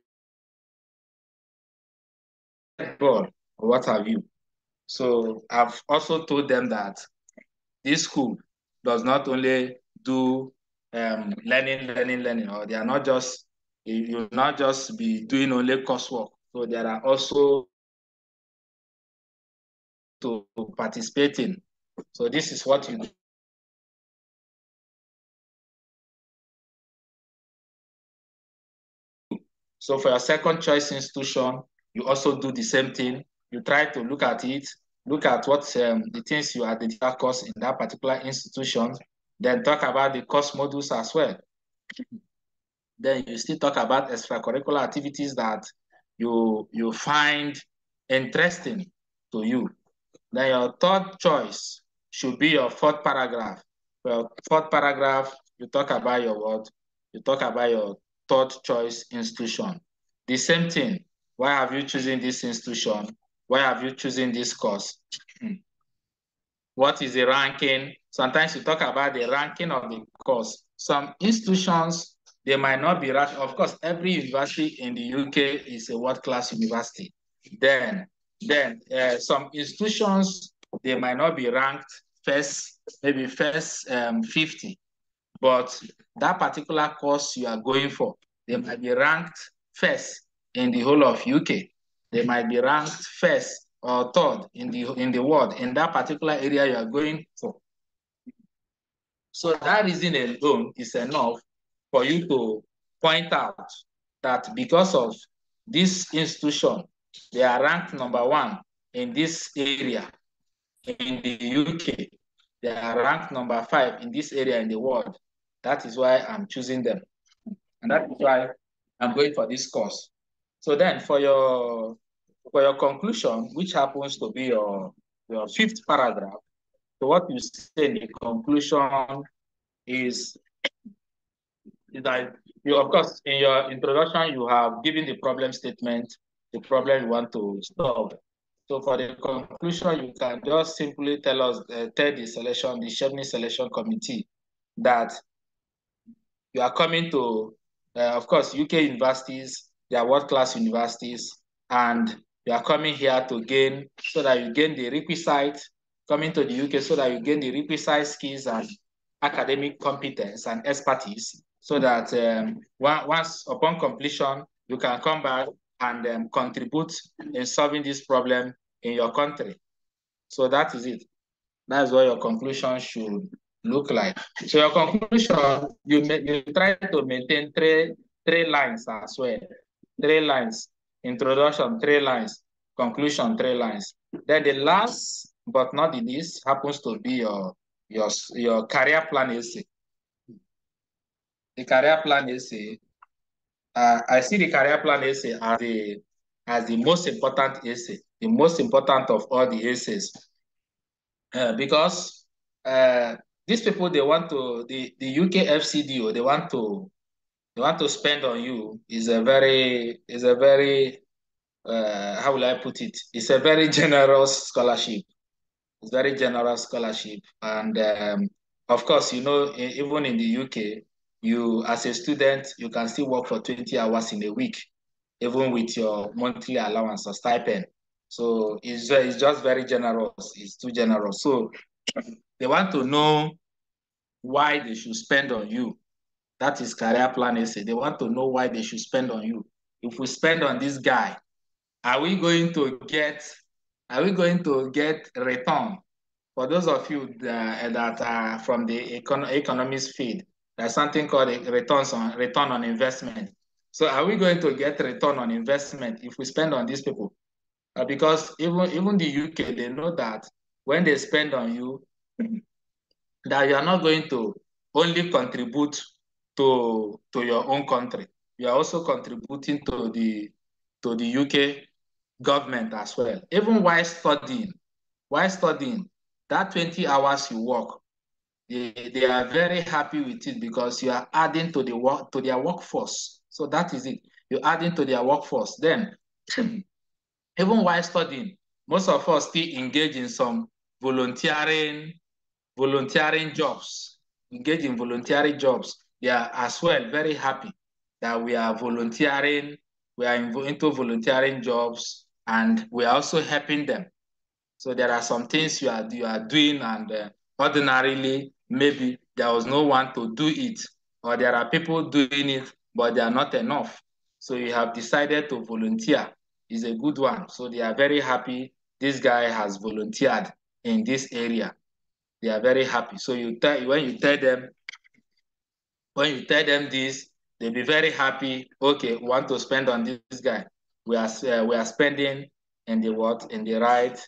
ball or what have you. So I've also told them that this school does not only do learning, or they are not just, you'll not just be doing only coursework. So there are also to participate in. So this is what you do. So for your second choice institution, you also do the same thing. You try to look at it, look at what the things you identify course in that particular institution, then talk about the course modules as well. Then you still talk about extracurricular activities that you find interesting to you. Then your third choice should be your fourth paragraph. For your fourth paragraph, you talk about your what? You talk about your third choice institution. The same thing. Why have you chosen this institution? Why have you chosen this course? What is the ranking? Sometimes you talk about the ranking of the course. Some institutions, they might not be ranked. Of course, every university in the UK is a world-class university. Then some institutions, they might not be ranked first, maybe first 50. But that particular course you are going for, they might be ranked first in the whole of UK. They might be ranked first or third in the world in that particular area you are going for. So that reason alone is enough for you to point out that because of this institution, they are ranked number 1 in this area in the UK. They are ranked number 5 in this area in the world. That is why I'm choosing them. And that is why I'm going for this course. So then for your conclusion, which happens to be your fifth paragraph, so what you say in the conclusion is that you, of course, in your introduction, you have given the problem statement, the problem you want to solve. So for the conclusion, you can just simply tell us, tell the Chevening Selection Committee that you are coming to, of course, UK universities, they are world-class universities, and you are coming here to gain, so that you gain the requisite, coming to the UK so that you gain the requisite skills and academic competence and expertise, so that once upon completion, you can come back and contribute in solving this problem in your country. So that is it. That's what your conclusion should look like. So your conclusion, you try to maintain three lines as well. 3 lines. Introduction, 3 lines. Conclusion, 3 lines. Then the last but not the least happens to be your career plan essay. The career plan essay, I see the career plan essay as the most important essay, the most important of all the essays, because these people, they want to, the UK FCDO, they want to spend on you is a very how will I put it? It's a very generous scholarship. It's very generous scholarship. And of course, you know, even in the UK, you as a student, you can still work for 20 hours in a week, even with your monthly allowance or stipend. So it's just very generous. It's too generous. So they want to know why they should spend on you. That is career plan essay. They want to know why they should spend on you. If we spend on this guy, are we going to get return? For those of you that are from the economics field, there's something called a return on investment. So are we going to get return on investment if we spend on these people? Because even the UK, they know that when they spend on you, that you are not going to only contribute to your own country. You are also contributing to the UK government as well. Even while studying, that 20 hours you work, they are very happy with it because you are adding to their workforce. So that is it. You're adding to their workforce. Then, even while studying, most of us still engage in some volunteering jobs, engage in voluntary jobs. They are as well very happy that we are volunteering, we are into volunteering jobs, and we are also helping them. So there are some things you are doing, and ordinarily maybe there was no one to do it, or there are people doing it, but they are not enough. So you have decided to volunteer. Is a good one. So they are very happy this guy has volunteered in this area. They are very happy. So when you tell them this, they'll be very happy. Okay, we want to spend on this guy. We are spending in the right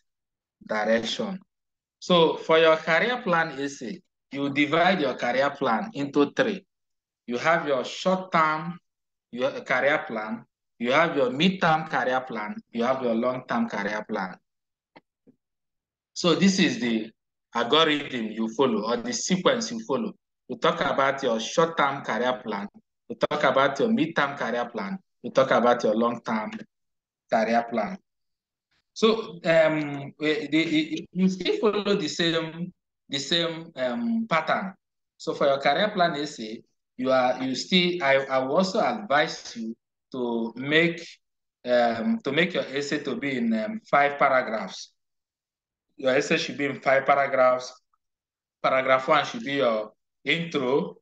direction. So for your career plan essay, you divide your career plan into three. You have your short-term your career plan, you have your mid-term career plan, you have your long-term career plan. So this is the algorithm you follow or the sequence you follow. You talk about your short-term career plan, you talk about your mid-term career plan, you talk about your long-term career plan. So you still follow the same pattern. So for your career plan essay, I will also advise you to make your essay to be in 5 paragraphs. Your essay should be in 5 paragraphs. Paragraph 1 should be your introduction.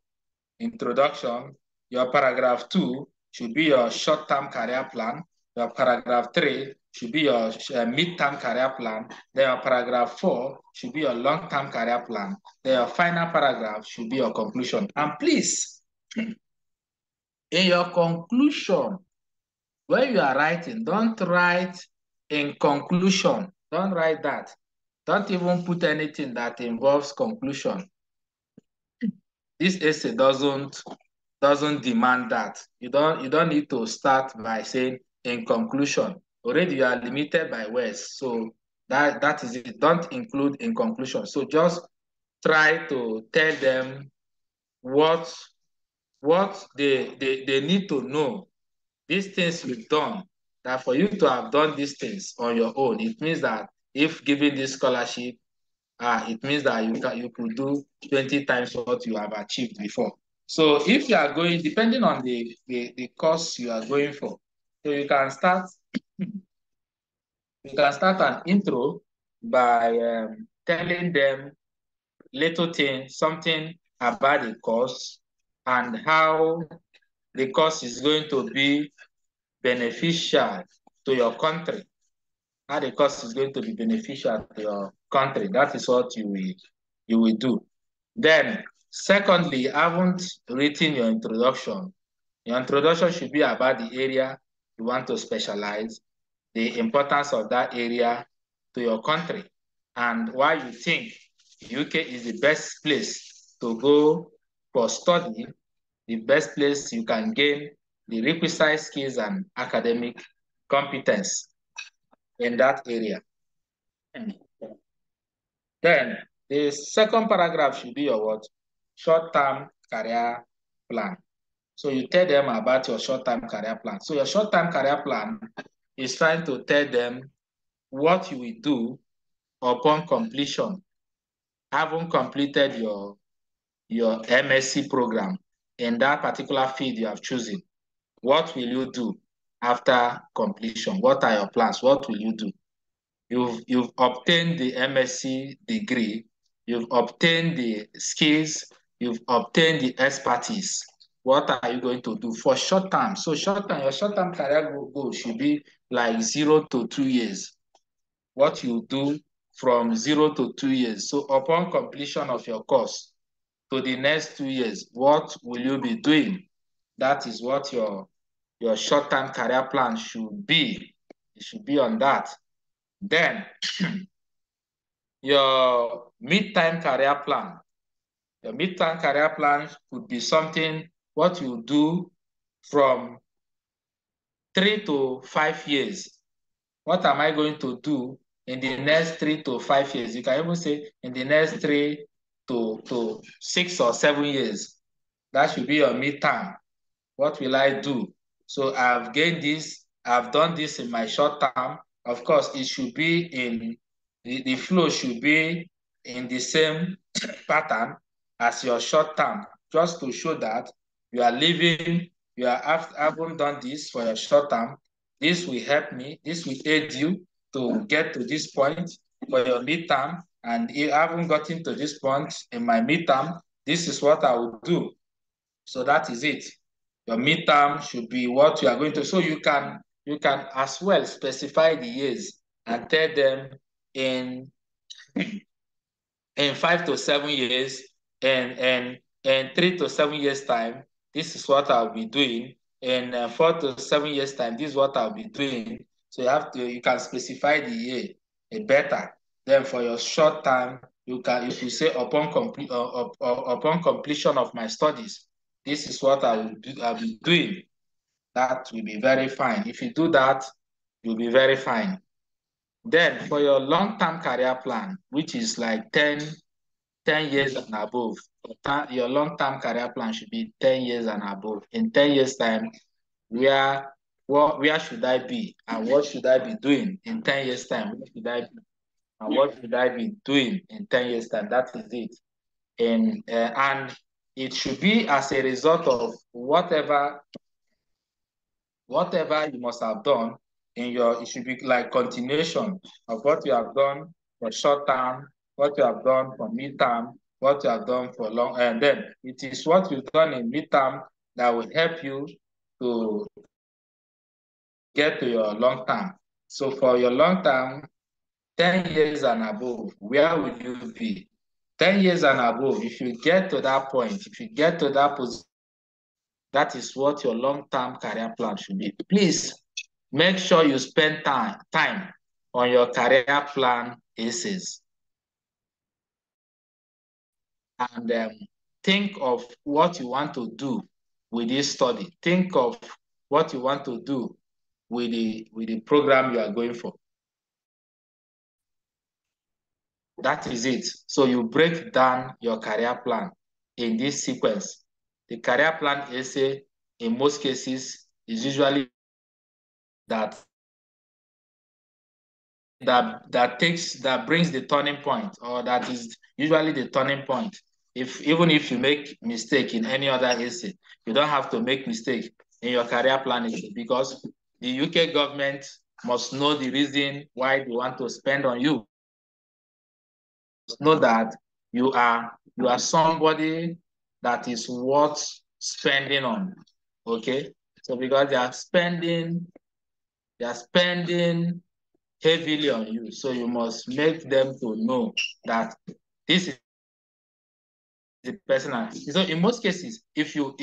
Your paragraph 2 should be your short-term career plan. Your paragraph 3 should be your mid-term career plan. Then your paragraph 4 should be your long-term career plan. Then your final paragraph should be your conclusion. And please, in your conclusion, when you are writing, don't write in conclusion. Don't write that. Don't even put anything that involves conclusion. This essay doesn't demand that. You don't need to start by saying in conclusion. Already you are limited by words. So that is it. Don't include in conclusion. So just try to tell them what they need to know. These things you've done, that for you to have done these things on your own, it means that if given this scholarship, it means that you could do 20 times what you have achieved before. So if you are going, depending on the course you are going for, so you can start an intro by telling them little things, something about the course and how the course is going to be beneficial to your country. How the course is going to be beneficial to your country. That is what you will do. Then, secondly, I haven't written your introduction. Your introduction should be about the area you want to specialize, the importance of that area to your country, and why you think UK is the best place to go for study, the best place you can gain the requisite skills and academic competence in that area. Then the second paragraph should be your what? Short-term career plan. So you tell them about your short-term career plan. So your short-term career plan is trying to tell them what you will do upon completion, having completed your MSc program in that particular field you have chosen. What will you do after completion? What are your plans? What will you do? You've obtained the MSc degree, you've obtained the skills, you've obtained the expertise. What are you going to do for short term? So your short term career goal should be like 0 to 2 years. What you do from 0 to 2 years. So upon completion of your course to the next 2 years, what will you be doing? That is what your short term career plan should be. It should be on that. Then your mid-time career plan. Your mid-time career plan could be something, what you do from 3 to 5 years. What am I going to do in the next 3 to 5 years? You can even say in the next 3 to 6 or 7 years. That should be your mid-term. What will I do? So I've gained this, I've done this in my short term. Of course, it should be in, the flow should be in the same pattern as your short term, just to show that you are living, you are haven't done this for your short term. This will help me, this will aid you to get to this point for your midterm. And if I haven't gotten to this point in my midterm, this is what I will do. So that is it. Your midterm should be what you are going to. So you can as well specify the years and tell them in 5 to 7 years and 3 to 7 years time, this is what I'll be doing. In 4 to 7 years time, this is what I'll be doing. So you can specify the year better. Then for your short time, you say upon completion of my studies, this is what I'll be doing. That will be very fine. If you do that, you'll be very fine. Then for your long-term career plan, which is like 10 years and above, your long-term career plan should be 10 years and above. In 10 years' time, where should I be and what should I be doing in 10 years' time? Where should I be and what should I be doing in 10 years' time? That is it. And it should be as a result of whatever you must have done it should be like continuation of what you have done for short term, what you have done for mid-term, what you have done for long, and then it is what you've done in mid-term that will help you to get to your long term. So for your long term, 10 years and above, where will you be? 10 years and above, if you get to that point, if you get to that position, that is what your long-term career plan should be. Please make sure you spend time on your career plan essays. And think of what you want to do with this study. Think of what you want to do with the program you are going for. That is it. So you break down your career plan in this sequence. The career plan essay, in most cases, is usually that brings the turning point, or that is usually the turning point. Even if you make mistake in any other essay, you don't have to make mistake in your career plan essay, because the UK government must know the reason why they want to spend on you. Know that you are somebody that is worth spending on. Okay, so because they are spending heavily on you, so you must make them to know that this is the person. So in most cases, if you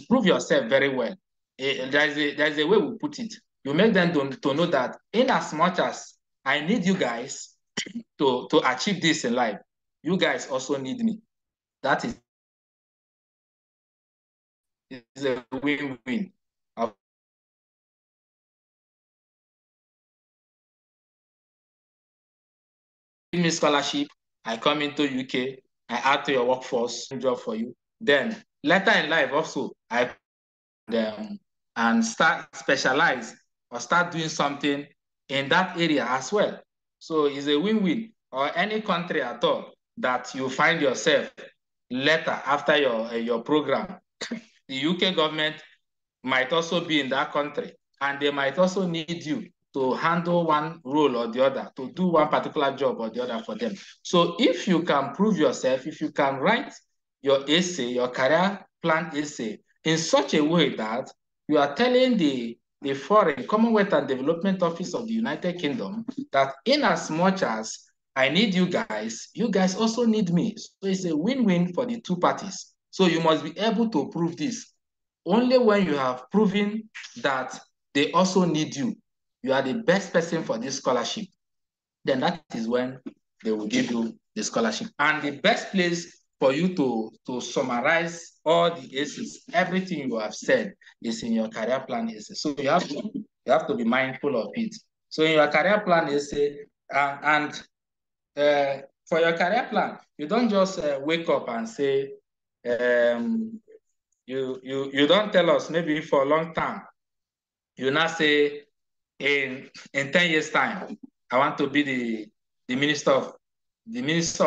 prove yourself very well, there's a way we put it. You make them to know that in as much as I need you guys to achieve this in life, you guys also need me. That is a win-win. Give me scholarship, I come into UK, I add to your workforce, job for you. Then later in life also, I and start specialize or start doing something in that area as well. So it's a win-win. Or any country at all that you find yourself later after your program, the UK government might also be in that country, and they might also need you to handle one role or the other, to do one particular job or the other for them. So if you can prove yourself, if you can write your essay, your career plan essay, in such a way that you are telling the foreign Commonwealth and Development Office of the United Kingdom that in as much as I need you guys also need me. So it's a win-win for the two parties. So you must be able to prove this. Only when you have proven that they also need you, you are the best person for this scholarship, then that is when they will give you the scholarship. And the best place for you to summarize all the aces, everything you have said is in your career plan essay. So you have to be mindful of it. So in your career plan essay, for your career plan, you don't just wake up and say, you don't tell us maybe for a long time. You now say in 10 years' time, I want to be the minister of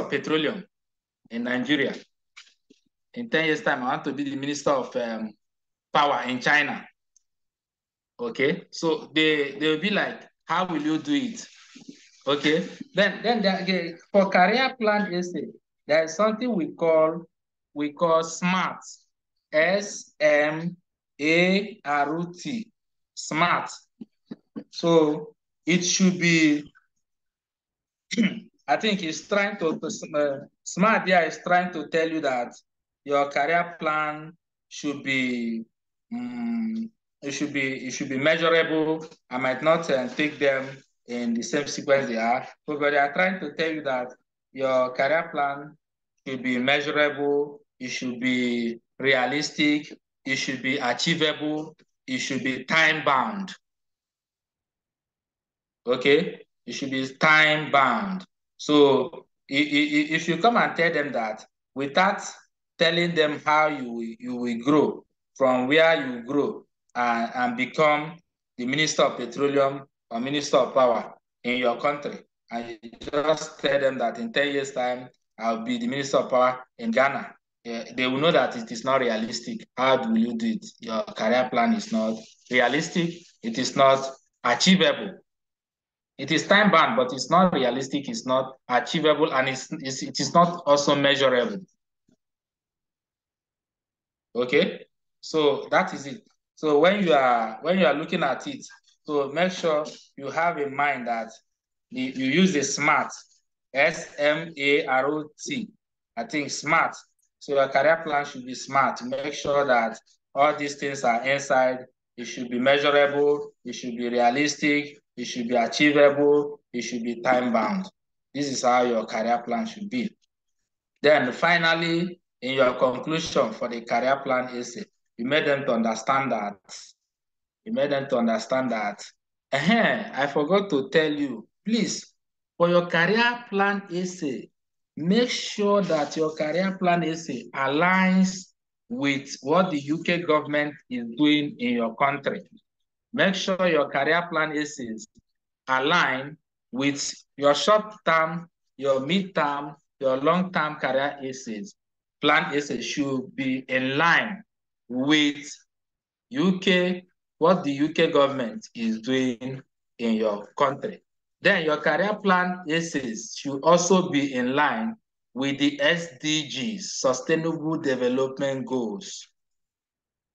petroleum in Nigeria. In 10 years' time, I want to be the minister of power in China. Okay, so they will be like, how will you do it? Okay, then for career plan essay, there is something we call SMART, SMART, SMART. So it should be, I think it's trying to SMART there is trying to tell you that your career plan should be, it should be measurable. I might not take them in the same sequence they are, but they are trying to tell you that your career plan should be measurable, it should be realistic, it should be achievable, it should be time bound. Okay, it should be time bound. So if you come and tell them that without telling them how you will grow from where you grow and become the Minister of Petroleum or Minister of Power in your country, and you just tell them that in 10 years' time, I'll be the Minister of Power in Ghana, they will know that it is not realistic. How will you do it? Your career plan is not realistic. It is not achievable. It is time bound, but it's not realistic, it's not achievable, and it is not also measurable. Okay, so that is it. So when you are looking at it, so make sure you have in mind that you use the SMART, SMART. I think SMART. So your career plan should be SMART. Make sure that all these things are inside. It should be measurable. It should be realistic. It should be achievable. It should be time bound. This is how your career plan should be. Then finally, in your conclusion for the career plan essay, you made them to understand that. I forgot to tell you, please, for your career plan essay, make sure that your career plan essay aligns with what the UK government is doing in your country. Make sure your career plan essays align with your short-term, your mid-term, your long-term career essays. Plan essays should be in line with UK, what the UK government is doing in your country. Then your career plan essays should also be in line with the SDGs, Sustainable Development Goals.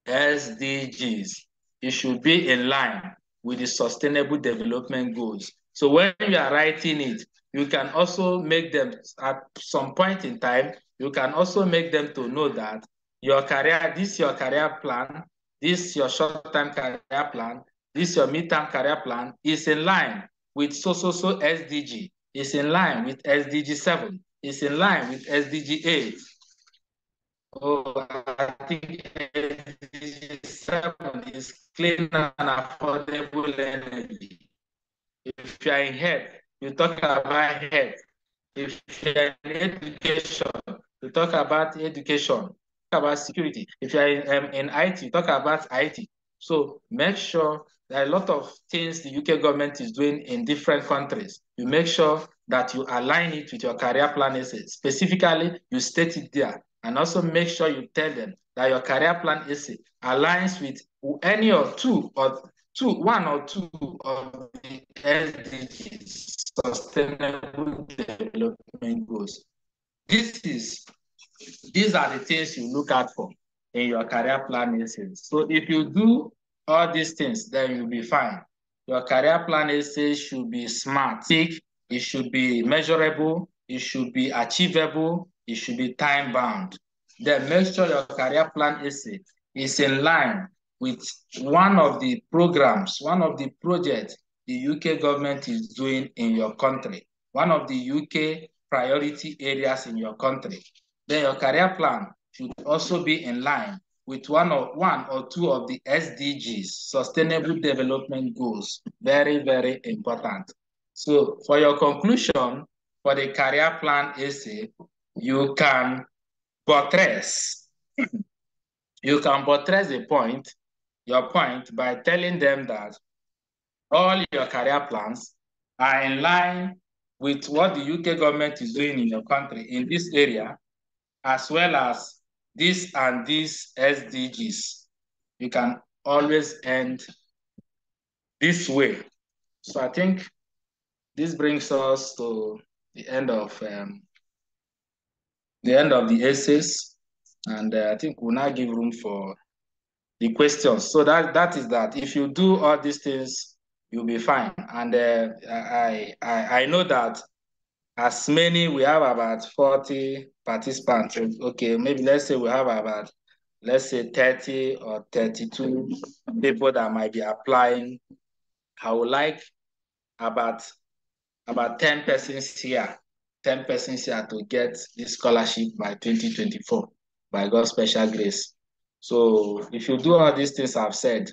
SDGs. It should be in line with the Sustainable Development Goals. So when you are writing it, you can also make them at some point in time, you can also make them to know that your career, this your career plan, this your short-term career plan, this your mid-term career plan is in line with so SDG, is in line with SDG 7, is in line with SDG 8. Oh, I think SDG 7 is clean and affordable energy. If you are in health, you talk about health. If you're in education, you talk about education, talk about security. If you're in IT, you talk about IT. So make sure there are a lot of things the UK government is doing in different countries. You make sure that you align it with your career plan essay. Specifically, you state it there. And also make sure you tell them that your career plan essay aligns with any or one or two of the SDGs, Sustainable Development Goals. These are the things you look out for in your career plan essay. So if you do all these things, then you'll be fine. Your career plan essay should be smart, it should be measurable, it should be achievable, it should be time bound. Then make sure your career plan essay is in line with one of the programs, one of the projects the UK government is doing in your country, one of the UK priority areas in your country. Then your career plan should also be in line with one or two of the SDGs, Sustainable Development Goals. Very, very important. So for your conclusion, for the career plan essay, you can buttress your point by telling them that all your career plans are in line with what the UK government is doing in your country in this area, as well as this and these SDGs. You can always end this way. So I think this brings us to the end of the essays, and I think we'll now give room for the questions. So that is that. If you do all these things, you'll be fine. And I know that as many, we have about 40 participants. Okay, maybe let's say we have about, let's say 30 or 32 people that might be applying. I would like about 10 persons here, 10 persons here to get this scholarship by 2024, by God's special grace. So if you do all these things I've said,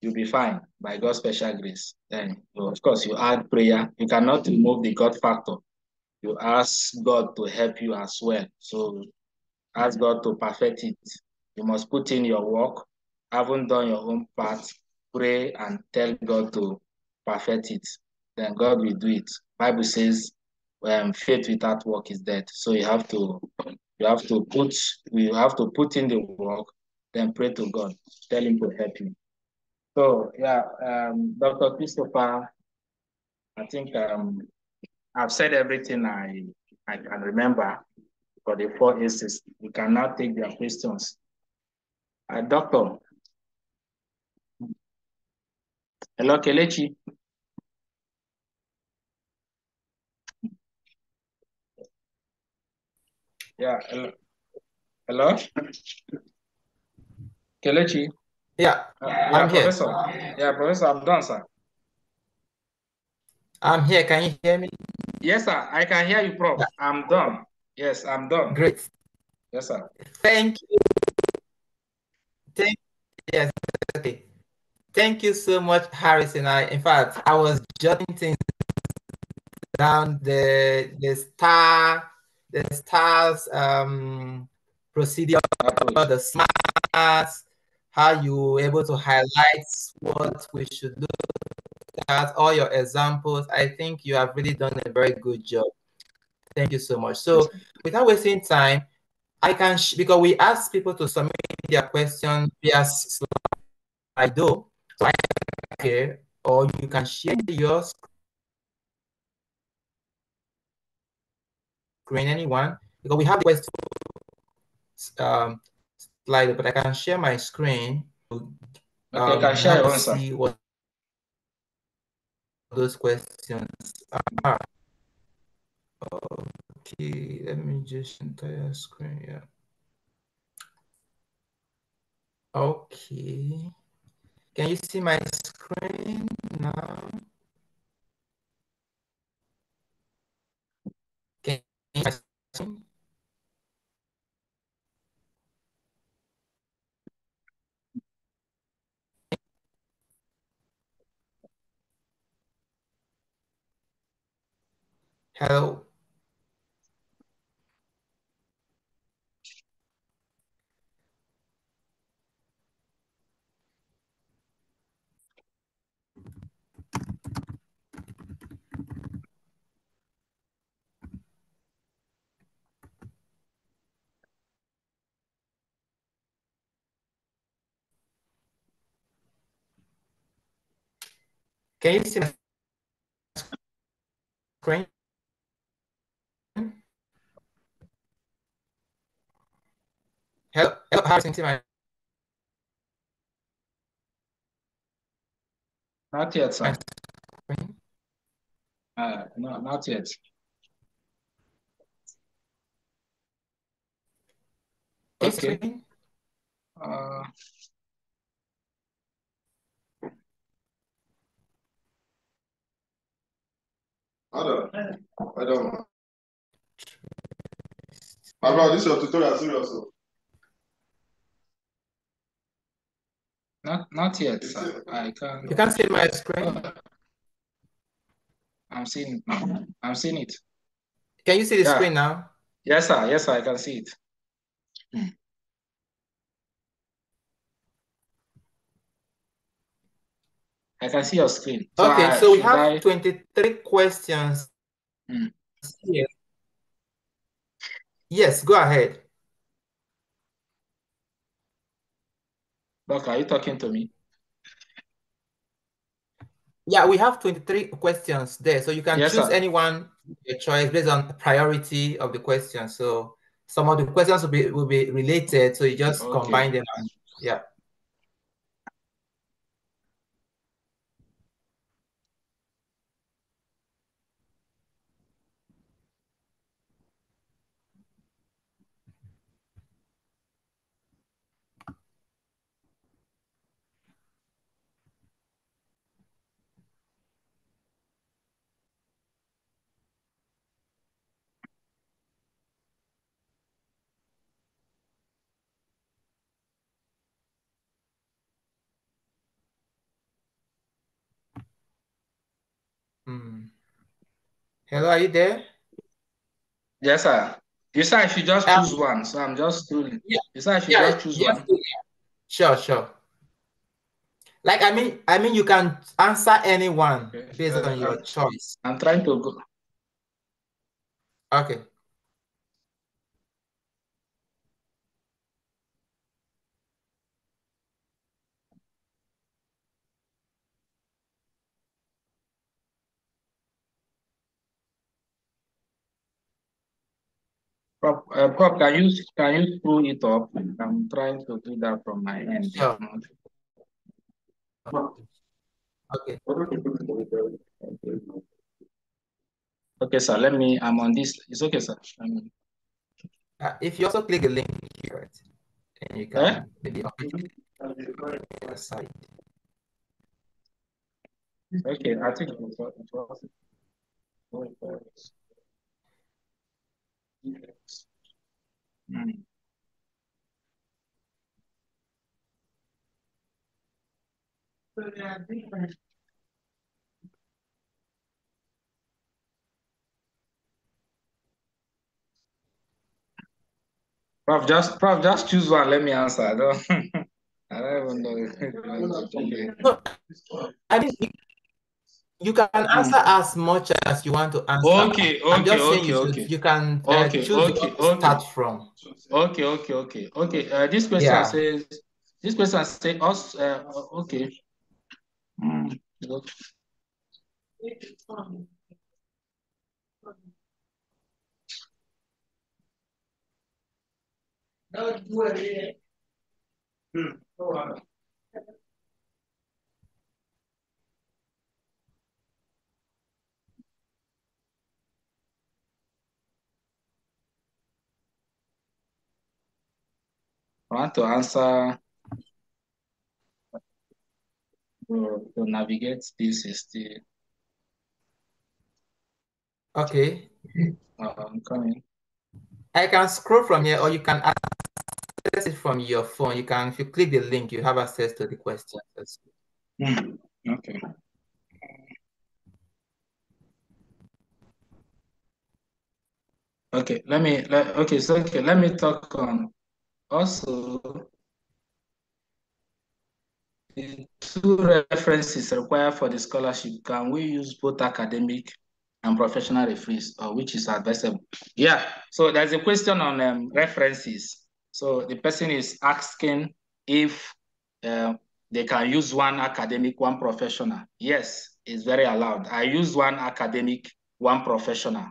you'll be fine by God's special grace. Then, of course, you add prayer. You cannot remove the God factor. You ask God to help you as well. So ask God to perfect it. You must put in your work, haven't done your own part, pray and tell God to perfect it. Then God will do it. Bible says, faith without work is dead. So you have to put in the work, then pray to God, tell him to help you. So yeah, Dr. Christopher, I think I've said everything I can remember for the 4 A's. We can now take their questions. Doctor. Hello, Kelechi. Yeah, hello? Kelechi? Yeah, I'm Professor. here. Yeah, Professor, I'm done, sir. I'm here. Can you hear me? Yes, sir. I can hear you, Prof. Yeah. I'm done. Yes, I'm done. Great. Yes, sir. Thank you. Yes, okay. Thank you so much, Harrison. In fact, I was jotting things down, the stars procedure, the smarts, how you were able to highlight what we should look at, all your examples. I think you have really done a very good job. Thank you so much. So without wasting time, I can, because we ask people to submit their questions via Slido, so I can share, or you can share your screen, anyone, because we have the questions Slido, but I can share my screen to help us see what those questions are. Okay, let me just entire screen. Yeah. Okay. Can you see my screen now? Can you see my screen? Hello. Can you see my screen? Hello, hello, Harrison, see my Not yet, sir. screen? No, not yet. Can you see Okay. screen? Hold on. Bro, this is your tutorial, serious. Not yet, sir. I can't. You can't see my screen? I'm seeing it now. I'm seeing it. Can you see the Yeah. screen now? Yes, sir. Yes, sir. I can see it. I can see your screen. So Okay, so we should have I? 23 questions here. Yes, go ahead. Doc, are you talking to me? Yeah, we have 23 questions there. So you can Yes, choose sir. anyone your choice based on the priority of the question. So some of the questions will be related. So you just Okay. combine them. And, yeah. Hmm. Hello, are you there? Yes, sir. You said I should just Um, choose one. So I'm just doing. yeah, You said I should yeah, just choose one. sure, sure. Like I mean, you can answer anyone Okay. based on your choice. I'm trying to go. Okay. Prof, can you screw it up? I'm trying to do that from my end. Sure. Okay. Okay, sir. I'm on this. It's okay, sir. If you also click the link here, then you Eh? can maybe update your site. Okay, I think it was. Hmm. Prof, just choose one. Let me answer. I don't even know. No, I mean you can answer as much as you want to answer. Okay, I'm okay, just saying okay, okay. you can Okay, choose the one okay, to okay. start from. Okay, okay, okay, okay. Yeah. This person says us. Okay. Mm, I want to answer to navigate this is the Okay. I'm coming. I can scroll from here, or you can access it from your phone. You can, if you click the link, you have access to the questions. Okay. Okay, let me talk on also the two references required for the scholarship. Can we use both academic and professional referees, or which is advisable? Yeah, so there's a question on references. So the person is asking if they can use one academic, one professional. Yes, it's very allowed. I use one academic, one professional.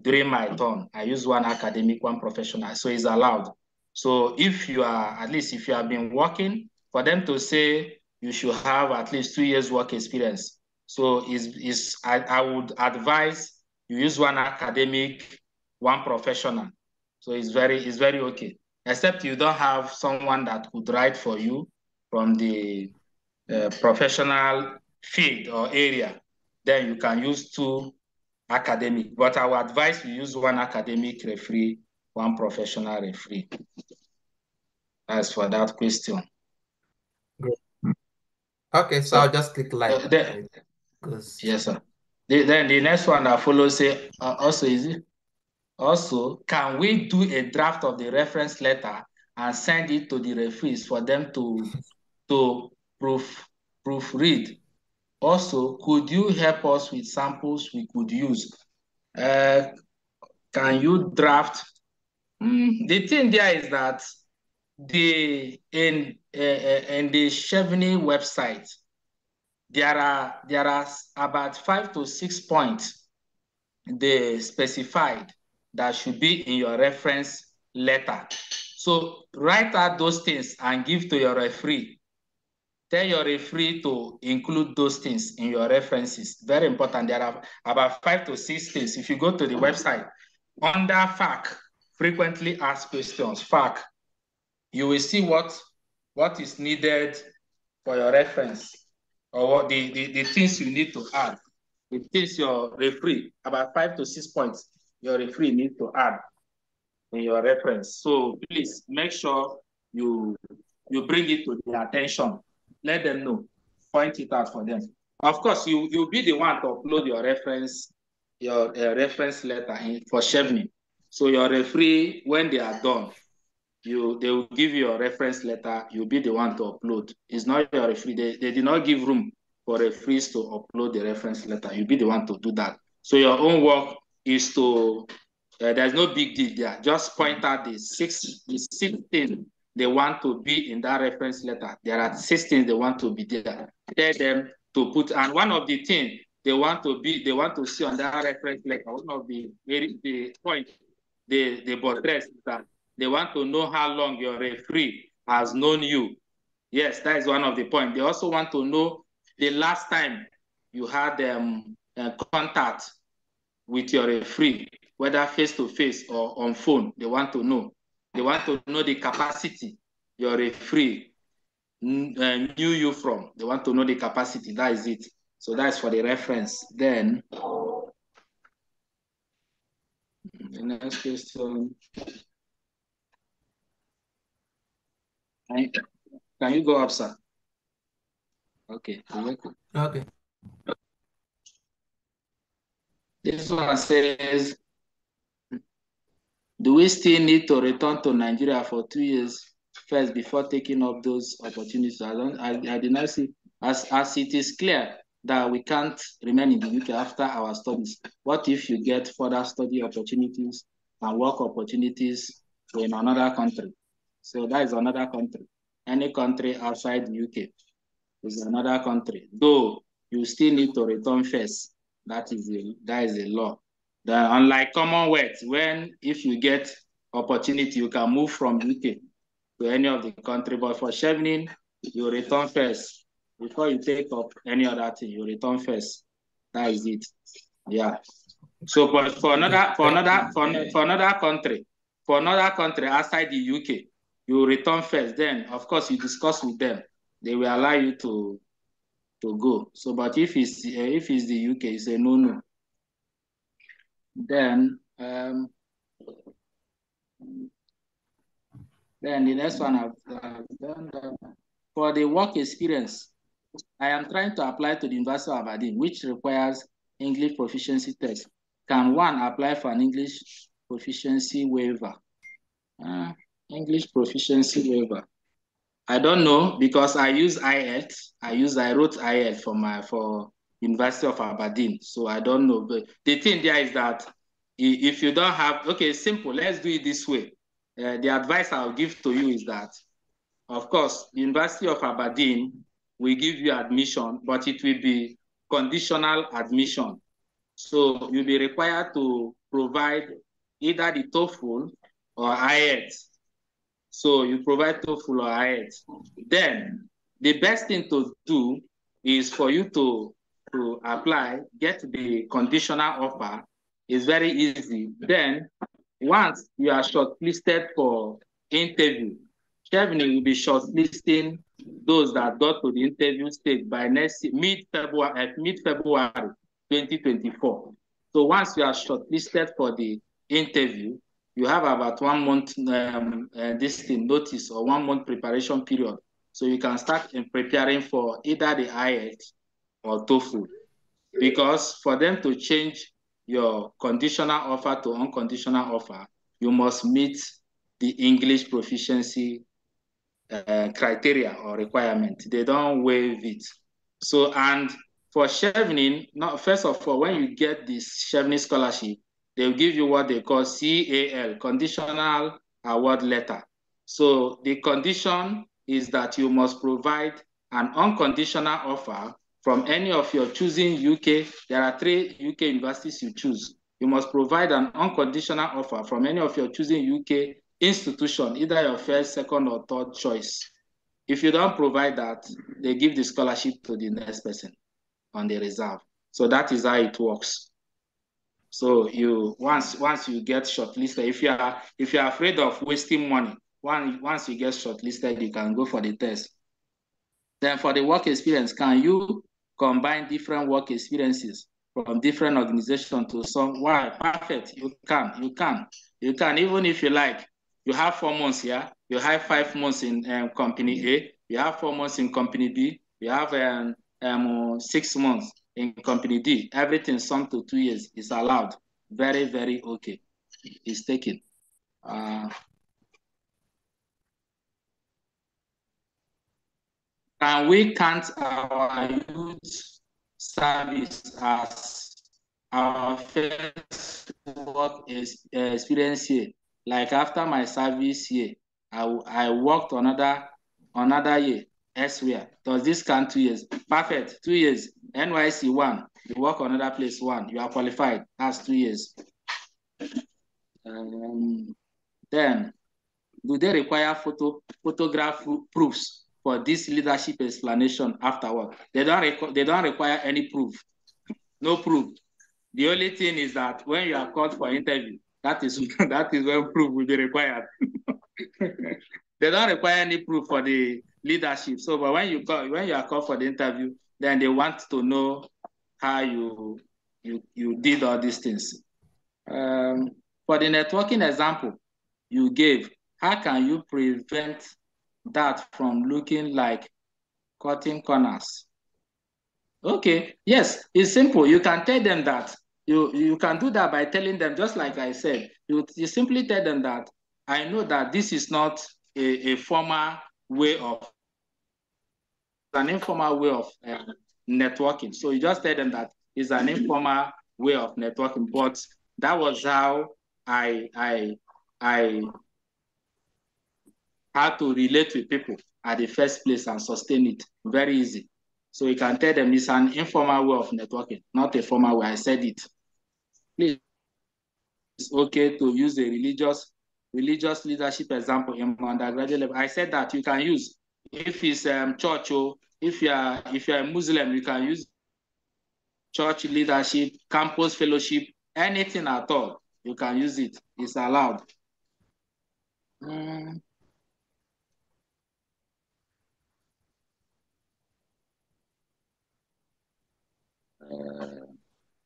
During my turn, I use one academic, one professional, so it's allowed. So if you are, at least if you have been working, for them to say you should have at least 2 years work experience. So I would advise you use one academic, one professional. So it's very okay. Except you don't have someone that could write for you from the professional field or area, then you can use two academic, but I would advise you use one academic referee, one professional referee. As for that question. Great. Okay, so I'll just click like and it goes. Yes, sir. Then the next one that follows say also is it? Also, can we do a draft of the reference letter and send it to the referees for them to proofread? Also, could you help us with samples we could use? Can you draft? The thing there is that in the Chevening website, there are about 5 to 6 points they specified that should be in your reference letter. So write out those things and give to your referee. Tell your referee to include those things in your references. Very important. There are about 5 to 6 things. If you go to the website, under FAQ, frequently asked questions, FAQ, you will see what is needed for your reference, or what the things you need to add. The things your referee, about 5 to 6 points, your referee needs to add in your reference. So please make sure you bring it to their attention. Let them know. Point it out for them. Of course, you'll be the one to upload your reference letter for Chevening. So your referee, when they are done, they will give you a reference letter. You'll be the one to upload. It's not your referee. They did not give room for referees to upload the reference letter. You'll be the one to do that. So your own work is to, there's no big deal there. Just point out the six things they want to be in that reference letter. There are 6 things they want to be there. Tell them to put, and one of the things they want to see on that reference letter, one of the point they buttress is that they want to know how long your referee has known you. Yes, that is one of the points. They also want to know the last time you had contact with your referee, whether face-to-face or on phone. They want to know. They want to know the capacity your referee knew you from. They want to know the capacity. That is it. So that's for the reference. Then the next question. Can you go up, sir? Okay. Okay. This one says, do we still need to return to Nigeria for 2 years first before taking up those opportunities? I did not see, as it is clear that we can't remain in the UK after our studies. What if you get further study opportunities and work opportunities in another country? So that is another country. Any country outside the UK is another country. Though you still need to return first. That is a law. Unlike Commonwealth, when if you get opportunity, you can move from UK to any of the country. But for Chevening, you return first. Before you take up any other thing, you return first. That is it. Yeah. So, but for another country outside the UK, You return first. Then, of course, you discuss with them. They will allow you to go. So, but if it's the UK, it's a no. Then the next one I've done for the work experience. I am trying to apply to the University of Aberdeen, which requires English proficiency test. Can one apply for an English proficiency waiver? English proficiency waiver. I don't know because I use IELTS. I wrote IELTS for University of Aberdeen, so I don't know. But the thing there is that if you don't have, okay, simple. Let's do it this way. The advice I'll give to you is that, of course, the University of Aberdeen will give you admission, but it will be conditional admission. So you'll be required to provide either the TOEFL or IELTS. So you provide TOEFL or IELTS. Then the best thing to do is for you to apply, get the conditional offer. It's very easy. Then once you are shortlisted for interview, Chevening will be shortlisting those that got to the interview stage by mid-February 2024. So once you are shortlisted for the interview, you have about 1 month notice or 1 month preparation period. So you can start preparing for either the IELTS or TOEFL. Because for them to change your conditional offer to unconditional offer, you must meet the English proficiency criteria or requirement. They don't waive it. So, and for Chevening, first of all, when you get this Chevening scholarship, they'll give you what they call CAL, conditional award letter. So the condition is that you must provide an unconditional offer from any of your choosing UK. There are 3 UK universities you choose. You must provide an unconditional offer from any of your choosing UK institution, either your first, second, or third choice. If you don't provide that, they give the scholarship to the next person on the reserve. So that is how it works. So you once you get shortlisted, if you are afraid of wasting money, once you get shortlisted, you can go for the test. Then for the work experience, can you combine different work experiences from different organizations to some? Why? Perfect. You can. Even if you like, you have 4 months here, you have 5 months in company A, you have 4 months in company B, you have 6 months in company D. Everything summed to 2 years is allowed. Very, very okay. It's taken. Can we count our youth service as our first work experience here? Like after my service here, I worked another year elsewhere. Does this count 2 years? Perfect, 2 years. NYC 1, you work another place 1, you are qualified. That's 2 years. Then, do they require photograph proofs for this leadership explanation afterward? They don't require any proof. No proof. The only thing is that when you are called for interview, that is when proof will be required. They don't require any proof for the leadership. So, but when you are called for the interview, then they want to know how you did all these things. For the networking example you gave, how can you prevent that from looking like cutting corners? Okay, yes, it's simple. You can tell them that. You can do that by telling them, just like I said, you simply tell them that I know that this is not a formal way of, an informal way of networking. So you just tell them that it's an informal way of networking, but that was how I had to relate with people at the first place and sustain it. Very easy. So you can tell them it's an informal way of networking, not a formal way. I said it. Please, it's okay to use a religious leadership example in undergraduate level. I said that you can use, if it's church, or if you're a Muslim, you can use church leadership, campus fellowship, anything at all. You can use it. It's allowed.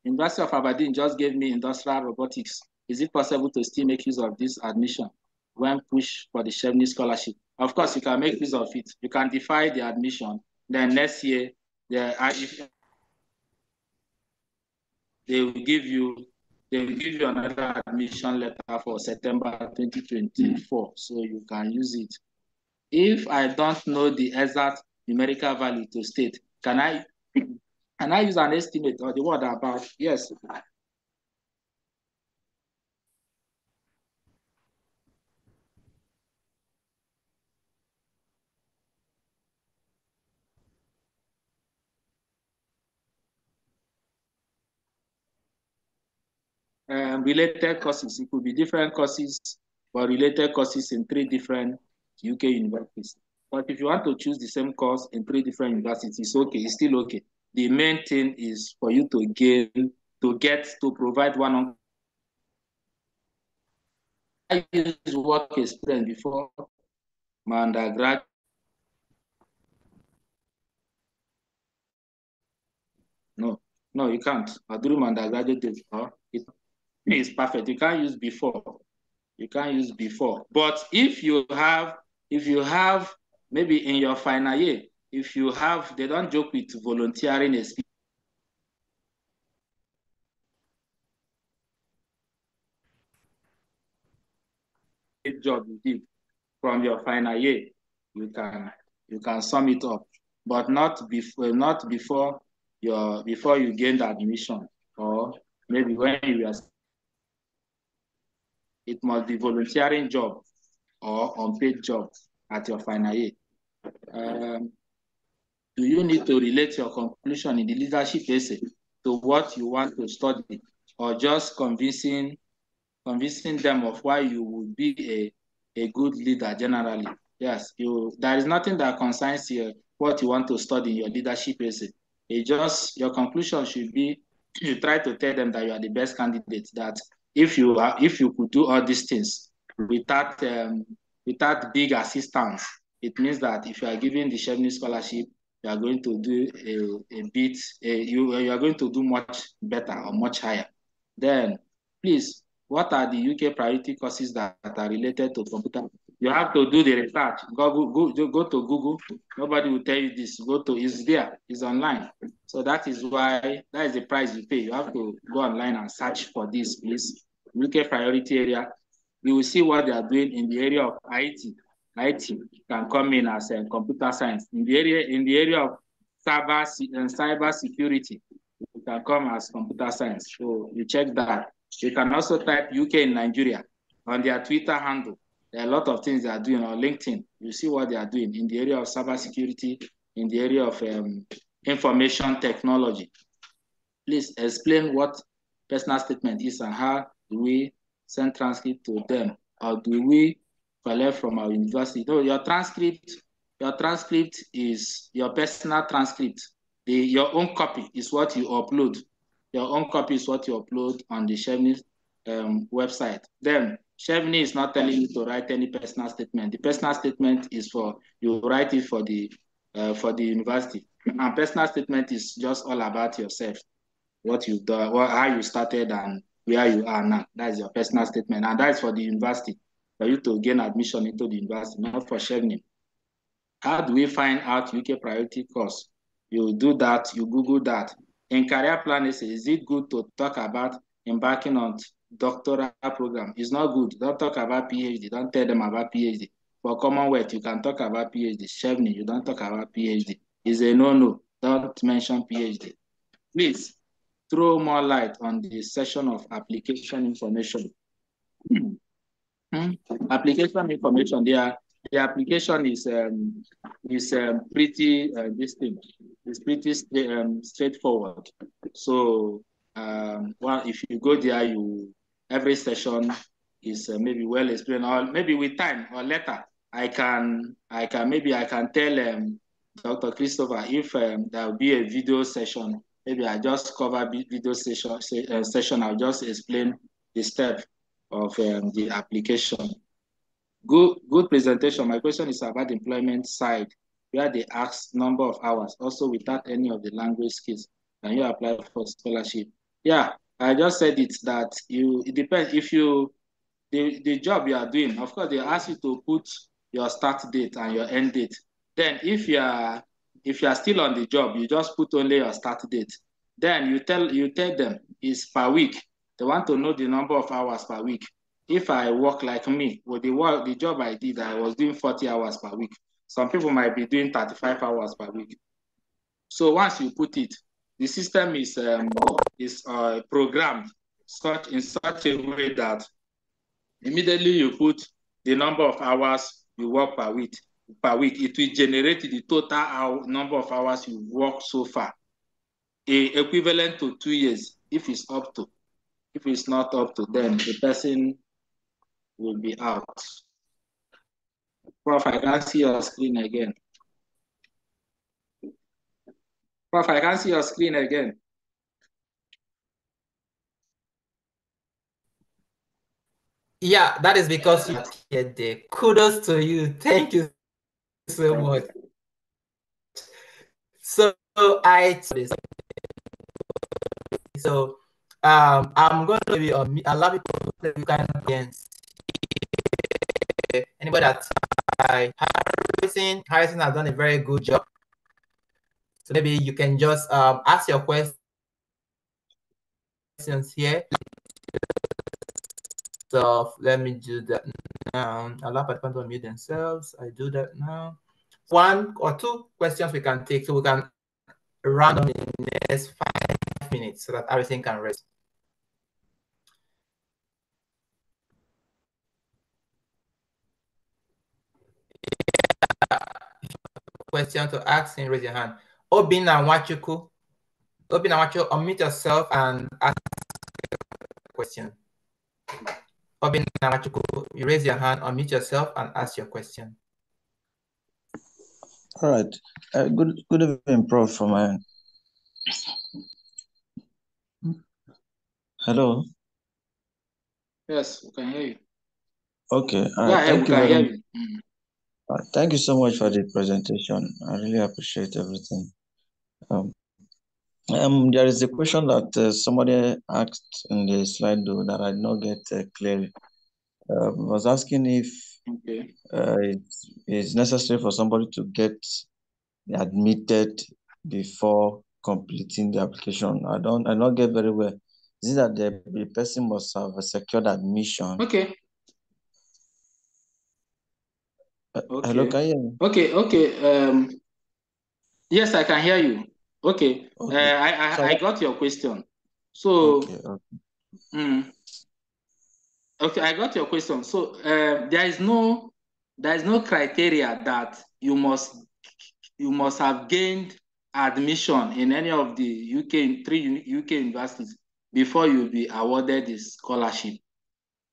University of Aberdeen just gave me industrial robotics. Is it possible to still make use of this admission when pushed for the Chevening Scholarship? Of course, you can make use of it. You can defy the admission. Then next year, they will give you another admission letter for September 2024, so you can use it. If I don't know the exact numerical value to state, can I use an estimate or the word about? Yes. Related courses. It could be different courses, but related courses in 3 different UK universities. But if you want to choose the same course in 3 different universities, it's okay. It's still okay. The main thing is for you to provide one on. I used work experience before my undergrad. No, you can't. During my undergraduate days, it's perfect. You can't use before. You can't use before. But if you have maybe in your final year, if you have, they don't joke with volunteering experience. Job you did from your final year, you can sum it up, but not before you gained admission, or maybe when you are. It must be volunteering job or unpaid job at your final year. Do you need to relate your conclusion in the leadership essay to what you want to study, or just convincing them of why you would be a good leader generally? Yes, there is nothing that concerns what you want to study in your leadership essay. It just, your conclusion should be, you try to tell them that you are the best candidate, that if you could do all these things without big assistance, it means that if you are given the Chevening Scholarship, you are going to do you are going to do much better or much higher. Then, please, what are the UK priority courses that are related to computer? You have to do the research. Go to Google. Nobody will tell you this. It's there. It's online. So that is the price you pay. You have to go online and search for this, please. UK priority area. You will see what they are doing in the area of IT. IT can come in as computer science. In the area of cyber security, it can come as computer science. So you check that. You can also type UK in Nigeria on their Twitter handle. There are a lot of things they are doing on LinkedIn. You see what they are doing in the area of cyber security, in the area of information technology. Please explain what personal statement is and how do we send transcript to them, or do we collect from our university? No, your transcript is your personal transcript. Your own copy is what you upload. Your own copy is what you upload on the Chevening website. Then Chevening is not telling you to write any personal statement. The personal statement is for, you write it for the university. And personal statement is just all about yourself, what you've done, how you started, and where you are now. That is your personal statement, and that is for the university, for you to gain admission into the university, not for Chevening. How do we find out UK priority course? You do that, you Google that. In career planning, is it good to talk about embarking on doctoral program? It's not good. Don't talk about PhD. Don't tell them about PhD. For Commonwealth, you can talk about PhD. Chevening, you don't talk about PhD. It's a no-no. Don't mention PhD. Please throw more light on the section of application information. Application information, the application is pretty distinct. It's pretty straightforward. So well, if you go there, every session is maybe well explained, or maybe with time or later, I can tell Dr. Christopher if there will be a video session. Maybe I just cover video session. I'll just explain the step of the application. Good presentation. My question is about the employment side, where they ask number of hours, also without any of the language skills. Can you apply for scholarship? Yeah, I just said it that it depends if the job you are doing. Of course, they ask you to put your start date and your end date. Then if you are still on the job, you just put only your start date. Then you tell them it's per week. They want to know the number of hours per week. If I work like me, with the job I did, I was doing 40 hours per week. Some people might be doing 35 hours per week. So once you put it, the system is programmed in such a way that immediately you put the number of hours you work per week, it will generate the total number of hours you work so far, equivalent to 2 years if it's up to. If it's not up to, then the person will be out. Prof, I can't see your screen again. Prof, I can't see your screen again. Yeah, that is because you appeared there. Kudos to you. Thank you so much. So I'm going to be allow people to you can against anybody that Harrison has done a very good job. So maybe you can just ask your questions here. So let me do that now. Allow participants to unmute themselves. I do that now. 1 or 2 questions we can take, so we can round on in the next 5 minutes so that everything can rest. Question to ask, and raise your hand. Obina Wachuku, unmute yourself and ask a question. Obina Wachuku, you raise your hand, unmute yourself and ask your question. All right. Good evening, Prof. From my end. Hello. Yes, we can hear you. Okay. All right. Thank you very much. You. Thank you so much for the presentation. I really appreciate everything. There is a question that somebody asked in the slide though that I did not get clearly. Was asking if it's necessary for somebody to get admitted before completing the application. I don't get very well. Is it that the person must have a secured admission? Okay. Hello, can you hear me? Okay. Yes, I can hear you. Okay. I got your question. So okay, I got your question. So there is no criteria that you must have gained admission in any of the 3 UK universities before you'll be awarded the scholarship.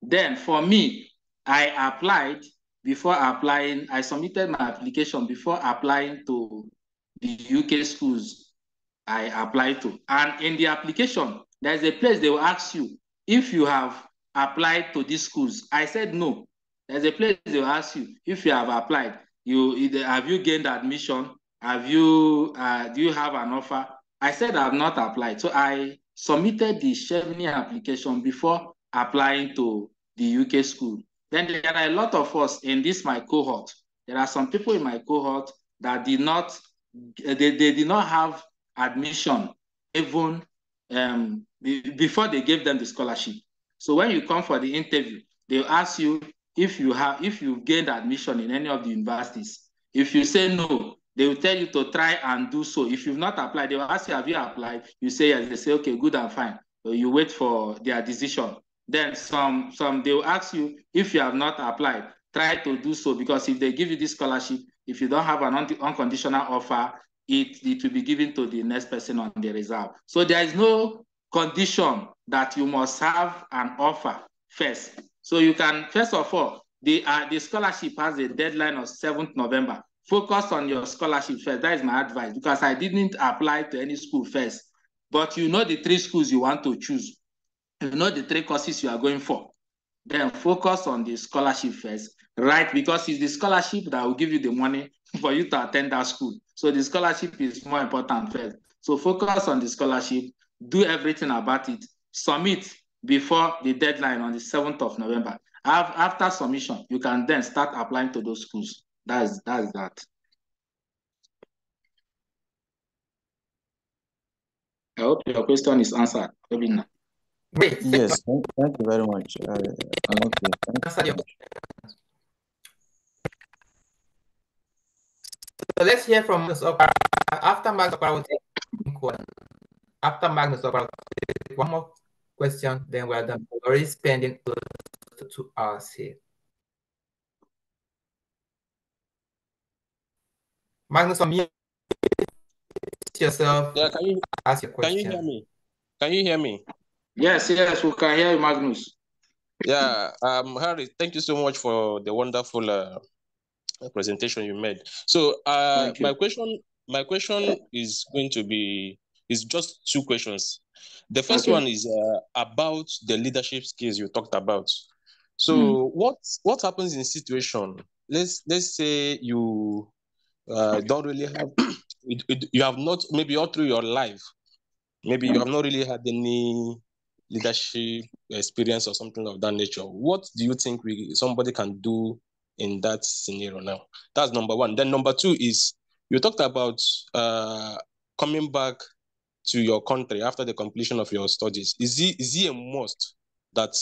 Then for me, I applied before applying. I submitted my application before applying to the UK schools I applied to. And in the application, there's a place they will ask you if you have applied to these schools. I said no. There's a place they will ask you if you have applied. Have you gained admission? Do you have an offer? I said I have not applied. So I submitted the Chevening application before applying to the UK school. Then there are a lot of us in my cohort. There are some people in my cohort that did not have admission even before they gave them the scholarship. So when you come for the interview, they'll ask you if you've gained admission in any of the universities. If you say no, they will tell you to try and do so. If you've not applied, they will ask you, have you applied? You say yes. They say, okay, good and fine. So you wait for their decision. Then some they will ask you if you have not applied, try to do so, because if they give you this scholarship, if you don't have an unconditional offer, it will be given to the next person on the reserve. So there is no condition that you must have an offer first. So you can, first of all, the scholarship has a deadline of 7th November. Focus on your scholarship first. That is my advice, because I didn't apply to any school first. But you know the 3 schools you want to choose. You know the 3 courses you are going for. Then focus on the scholarship first, right? Because it's the scholarship that will give you the money for you to attend that school. So the scholarship is more important first. So focus on the scholarship, do everything about it, submit before the deadline on the 7th of November. After submission, you can then start applying to those schools. That's that. I hope your question is answered, Obinna. Great. Yes, thank you very much. I'm okay. Thank you. So let's hear from Magnus Okpara. After Magnus Okpara, will take one more question, then we're done. We're already spending close to 2 hours here. Magnus, unmute yourself. Yeah, ask your question. Can you hear me? Can you hear me? Yes, we can hear you, Magnus. Yeah, Harry, thank you so much for the wonderful presentation you made. So my question is going to be just 2 questions. The first one is about the leadership skills you talked about. So what happens in situation? Let's say you don't really have you have not, maybe all through your life, maybe you have not really had any leadership experience or something of that nature. What do you think somebody can do in that scenario now? That's number 1. Then number 2 is, you talked about coming back to your country after the completion of your studies. Is it a must that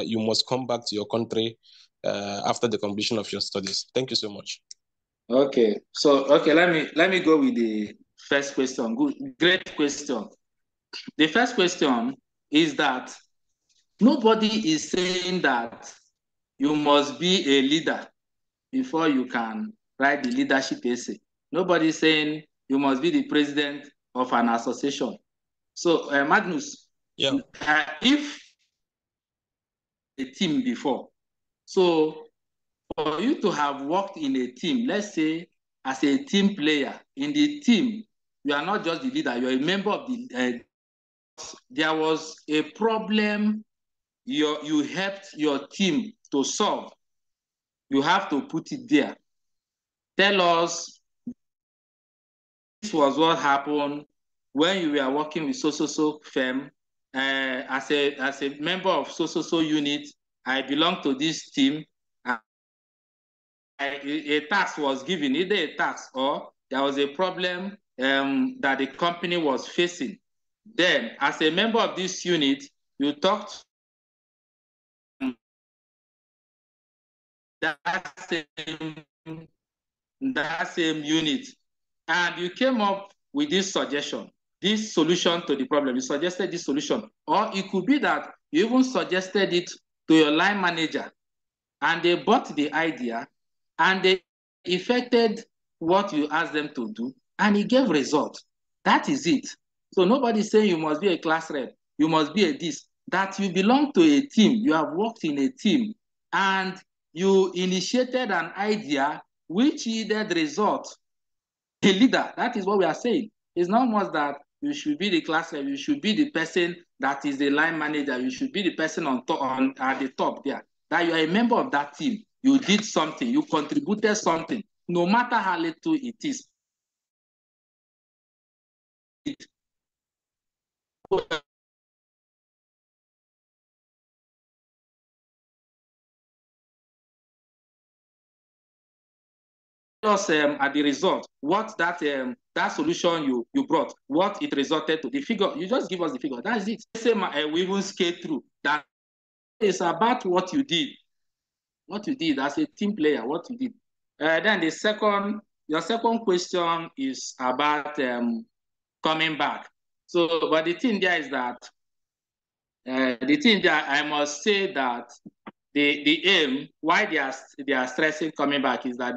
you must come back to your country after the completion of your studies? Thank you so much. Okay, so let me go with the first question. Great question. The first question is that nobody is saying that you must be a leader before you can write the leadership essay. Nobody is saying you must be the president of an association. So Magnus, if a team before, so for you to have worked in a team, let's say as a team player in the team, you are not just the leader, you're a member of the there was a problem you helped your team to solve. You have to put it there. Tell us, this was what happened when you were working with so firm. As a member of so unit, I belong to this team. A task was given, either a task or there was a problem that the company was facing. Then, as a member of this unit, you talked that same unit, and you came up with this suggestion, this solution to the problem. You suggested this solution, or it could be that you even suggested it to your line manager, and they bought the idea, and they effected what you asked them to do, and it gave result. That is it. So nobody's saying you must be a class rep, you must be a this, that you belong to a team, you have worked in a team, and you initiated an idea which yielded result. A leader, that is what we are saying. It's not much that you should be the class rep, you should be the person that is the line manager, you should be the person at the top there. That you are a member of that team, you did something, you contributed something, no matter how little it is. Us at the result, what that solution you brought, what it resulted to, the figure, you just give us the figure, that's it. Same we even skate through that. It's about what you did as a team player, what you did. Then your second question is about coming back. So, but the thing there is that I must say that the aim, why they are stressing coming back, is that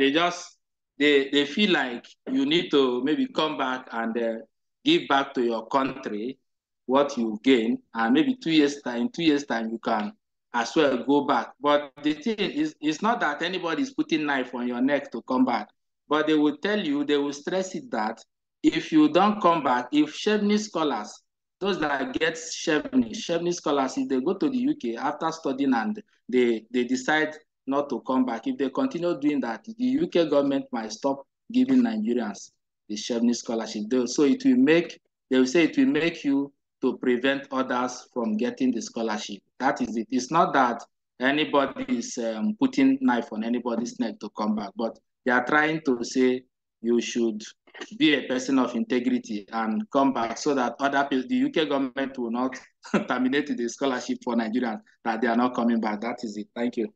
they feel like you need to maybe come back and give back to your country what you gain, and maybe 2 years time you can as well go back. But the thing is, it's not that anybody is putting knife on your neck to come back, but they will tell you, they will stress it that if you don't come back, if Chevening scholars, those that get Chevening scholars, if they go to the UK after studying and they decide not to come back, if they continue doing that, the UK government might stop giving Nigerians the Chevening scholarship. So it will make they will say it will make you to prevent others from getting the scholarship. That is it. It's not that anybody is putting knife on anybody's neck to come back, but they are trying to say you should be a person of integrity and come back so that other people, the UK government will not terminate the scholarship for Nigerians, that they are not coming back. That is it. Thank you.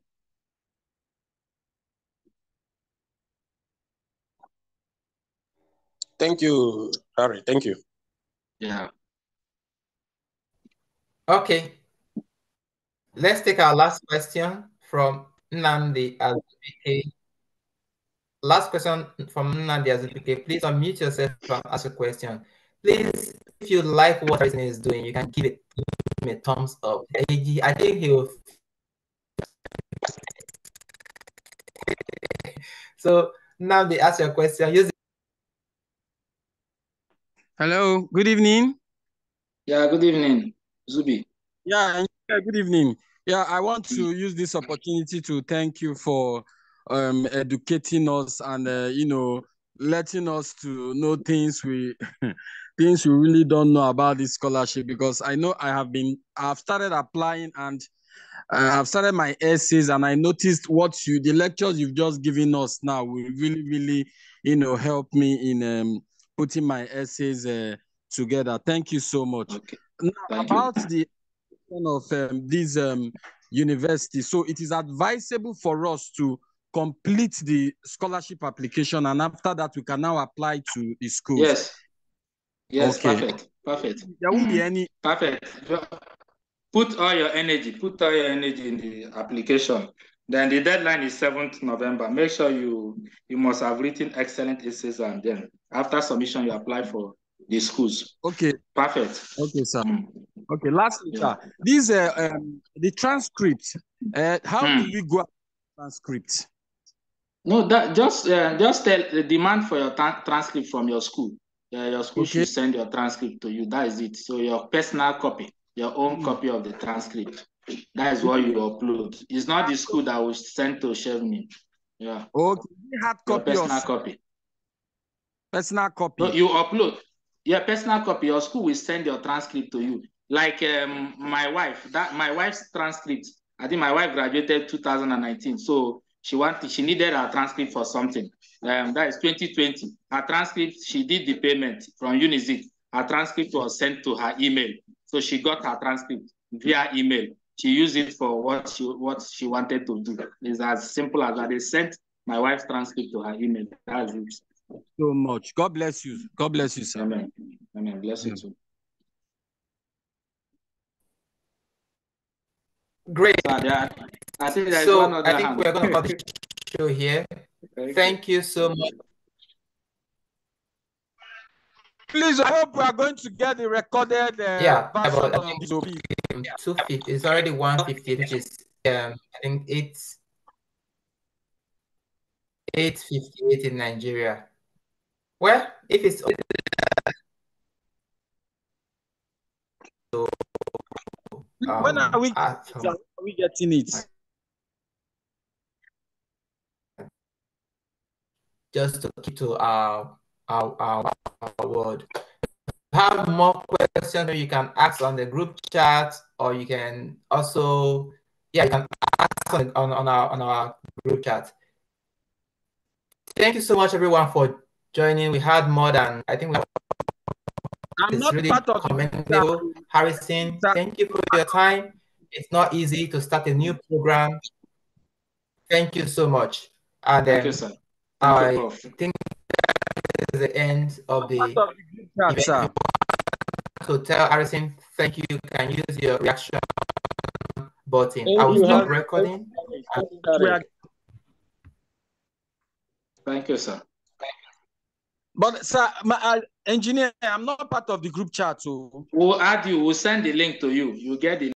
Thank you, Harry. Thank you. Yeah. Okay. Let's take our last question from Nnamdi Azubike. Last question from Nnamdi Azubike. Please unmute yourself and ask a question. Please, if you like what Harrison is doing, you can give him a thumbs up. I think he will. So now they ask your question. Hello, good evening. Yeah, good evening, Zubi. Yeah, good evening. Yeah, I want to use this opportunity to thank you for educating us and letting us to know things we things we really don't know about this scholarship, because I know I've started applying and I've started my essays, and I noticed the lectures you've just given us now will really help me in putting my essays together. Thank you so much. Okay. Now, Thank about you. of these universities, so it is advisable for us to complete the scholarship application, and after that we can now apply to the schools. Yes, okay. Perfect. There won't be any. Perfect. Put all your energy in the application. Then the deadline is 7th November. Make sure you must have written excellent essays, and then after submission you apply for the schools. Okay. Perfect. Okay, sir. Okay, lastly, sir, these the transcript. How do we go about transcript? No, that just tell the demand for your transcript from your school. Your school should send your transcript to you. That is it. So your personal copy, your own copy of the transcript. That is what you upload. It's not the school that will send to Chevening. Yeah. Okay. Hard copy. Your personal copy. Personal copy. No, you upload. Your personal copy. Your school will send your transcript to you. Like my wife's transcript. I think my wife graduated 2019. So she needed her transcript for something. That is 2020. Her transcript, she did the payment from Unizik. Her transcript was sent to her email. So she got her transcript via email. She used it for what she wanted to do. It's as simple as that. They sent my wife's transcript to her email. That's it. So much. God bless you. God bless you, sir. Amen. Amen. Bless you too. Great. So I think there's so one other I think we're going to cut the show here. Thank you so much. Please, I hope we are going to get the recorded version of I think 250. It's already 150, which is I think 858 in Nigeria. Well, if it's when are we getting it? Just to keep to our word. Have more questions, you can ask on the group chat, or you can also you can ask on our group chat. Thank you so much, everyone, for joining. We had more than it's really commendable. Harrison, thank you for your time. It's not easy to start a new program. Thank you so much. And thank you, sir. I think that is the end of the event. Sir. So tell Harrison, thank you. You can use your reaction button. I will stop recording. Thank you, sir. But sir, my engineer, I'm not part of the group chat. So we'll add you. We'll send the link to you. You get the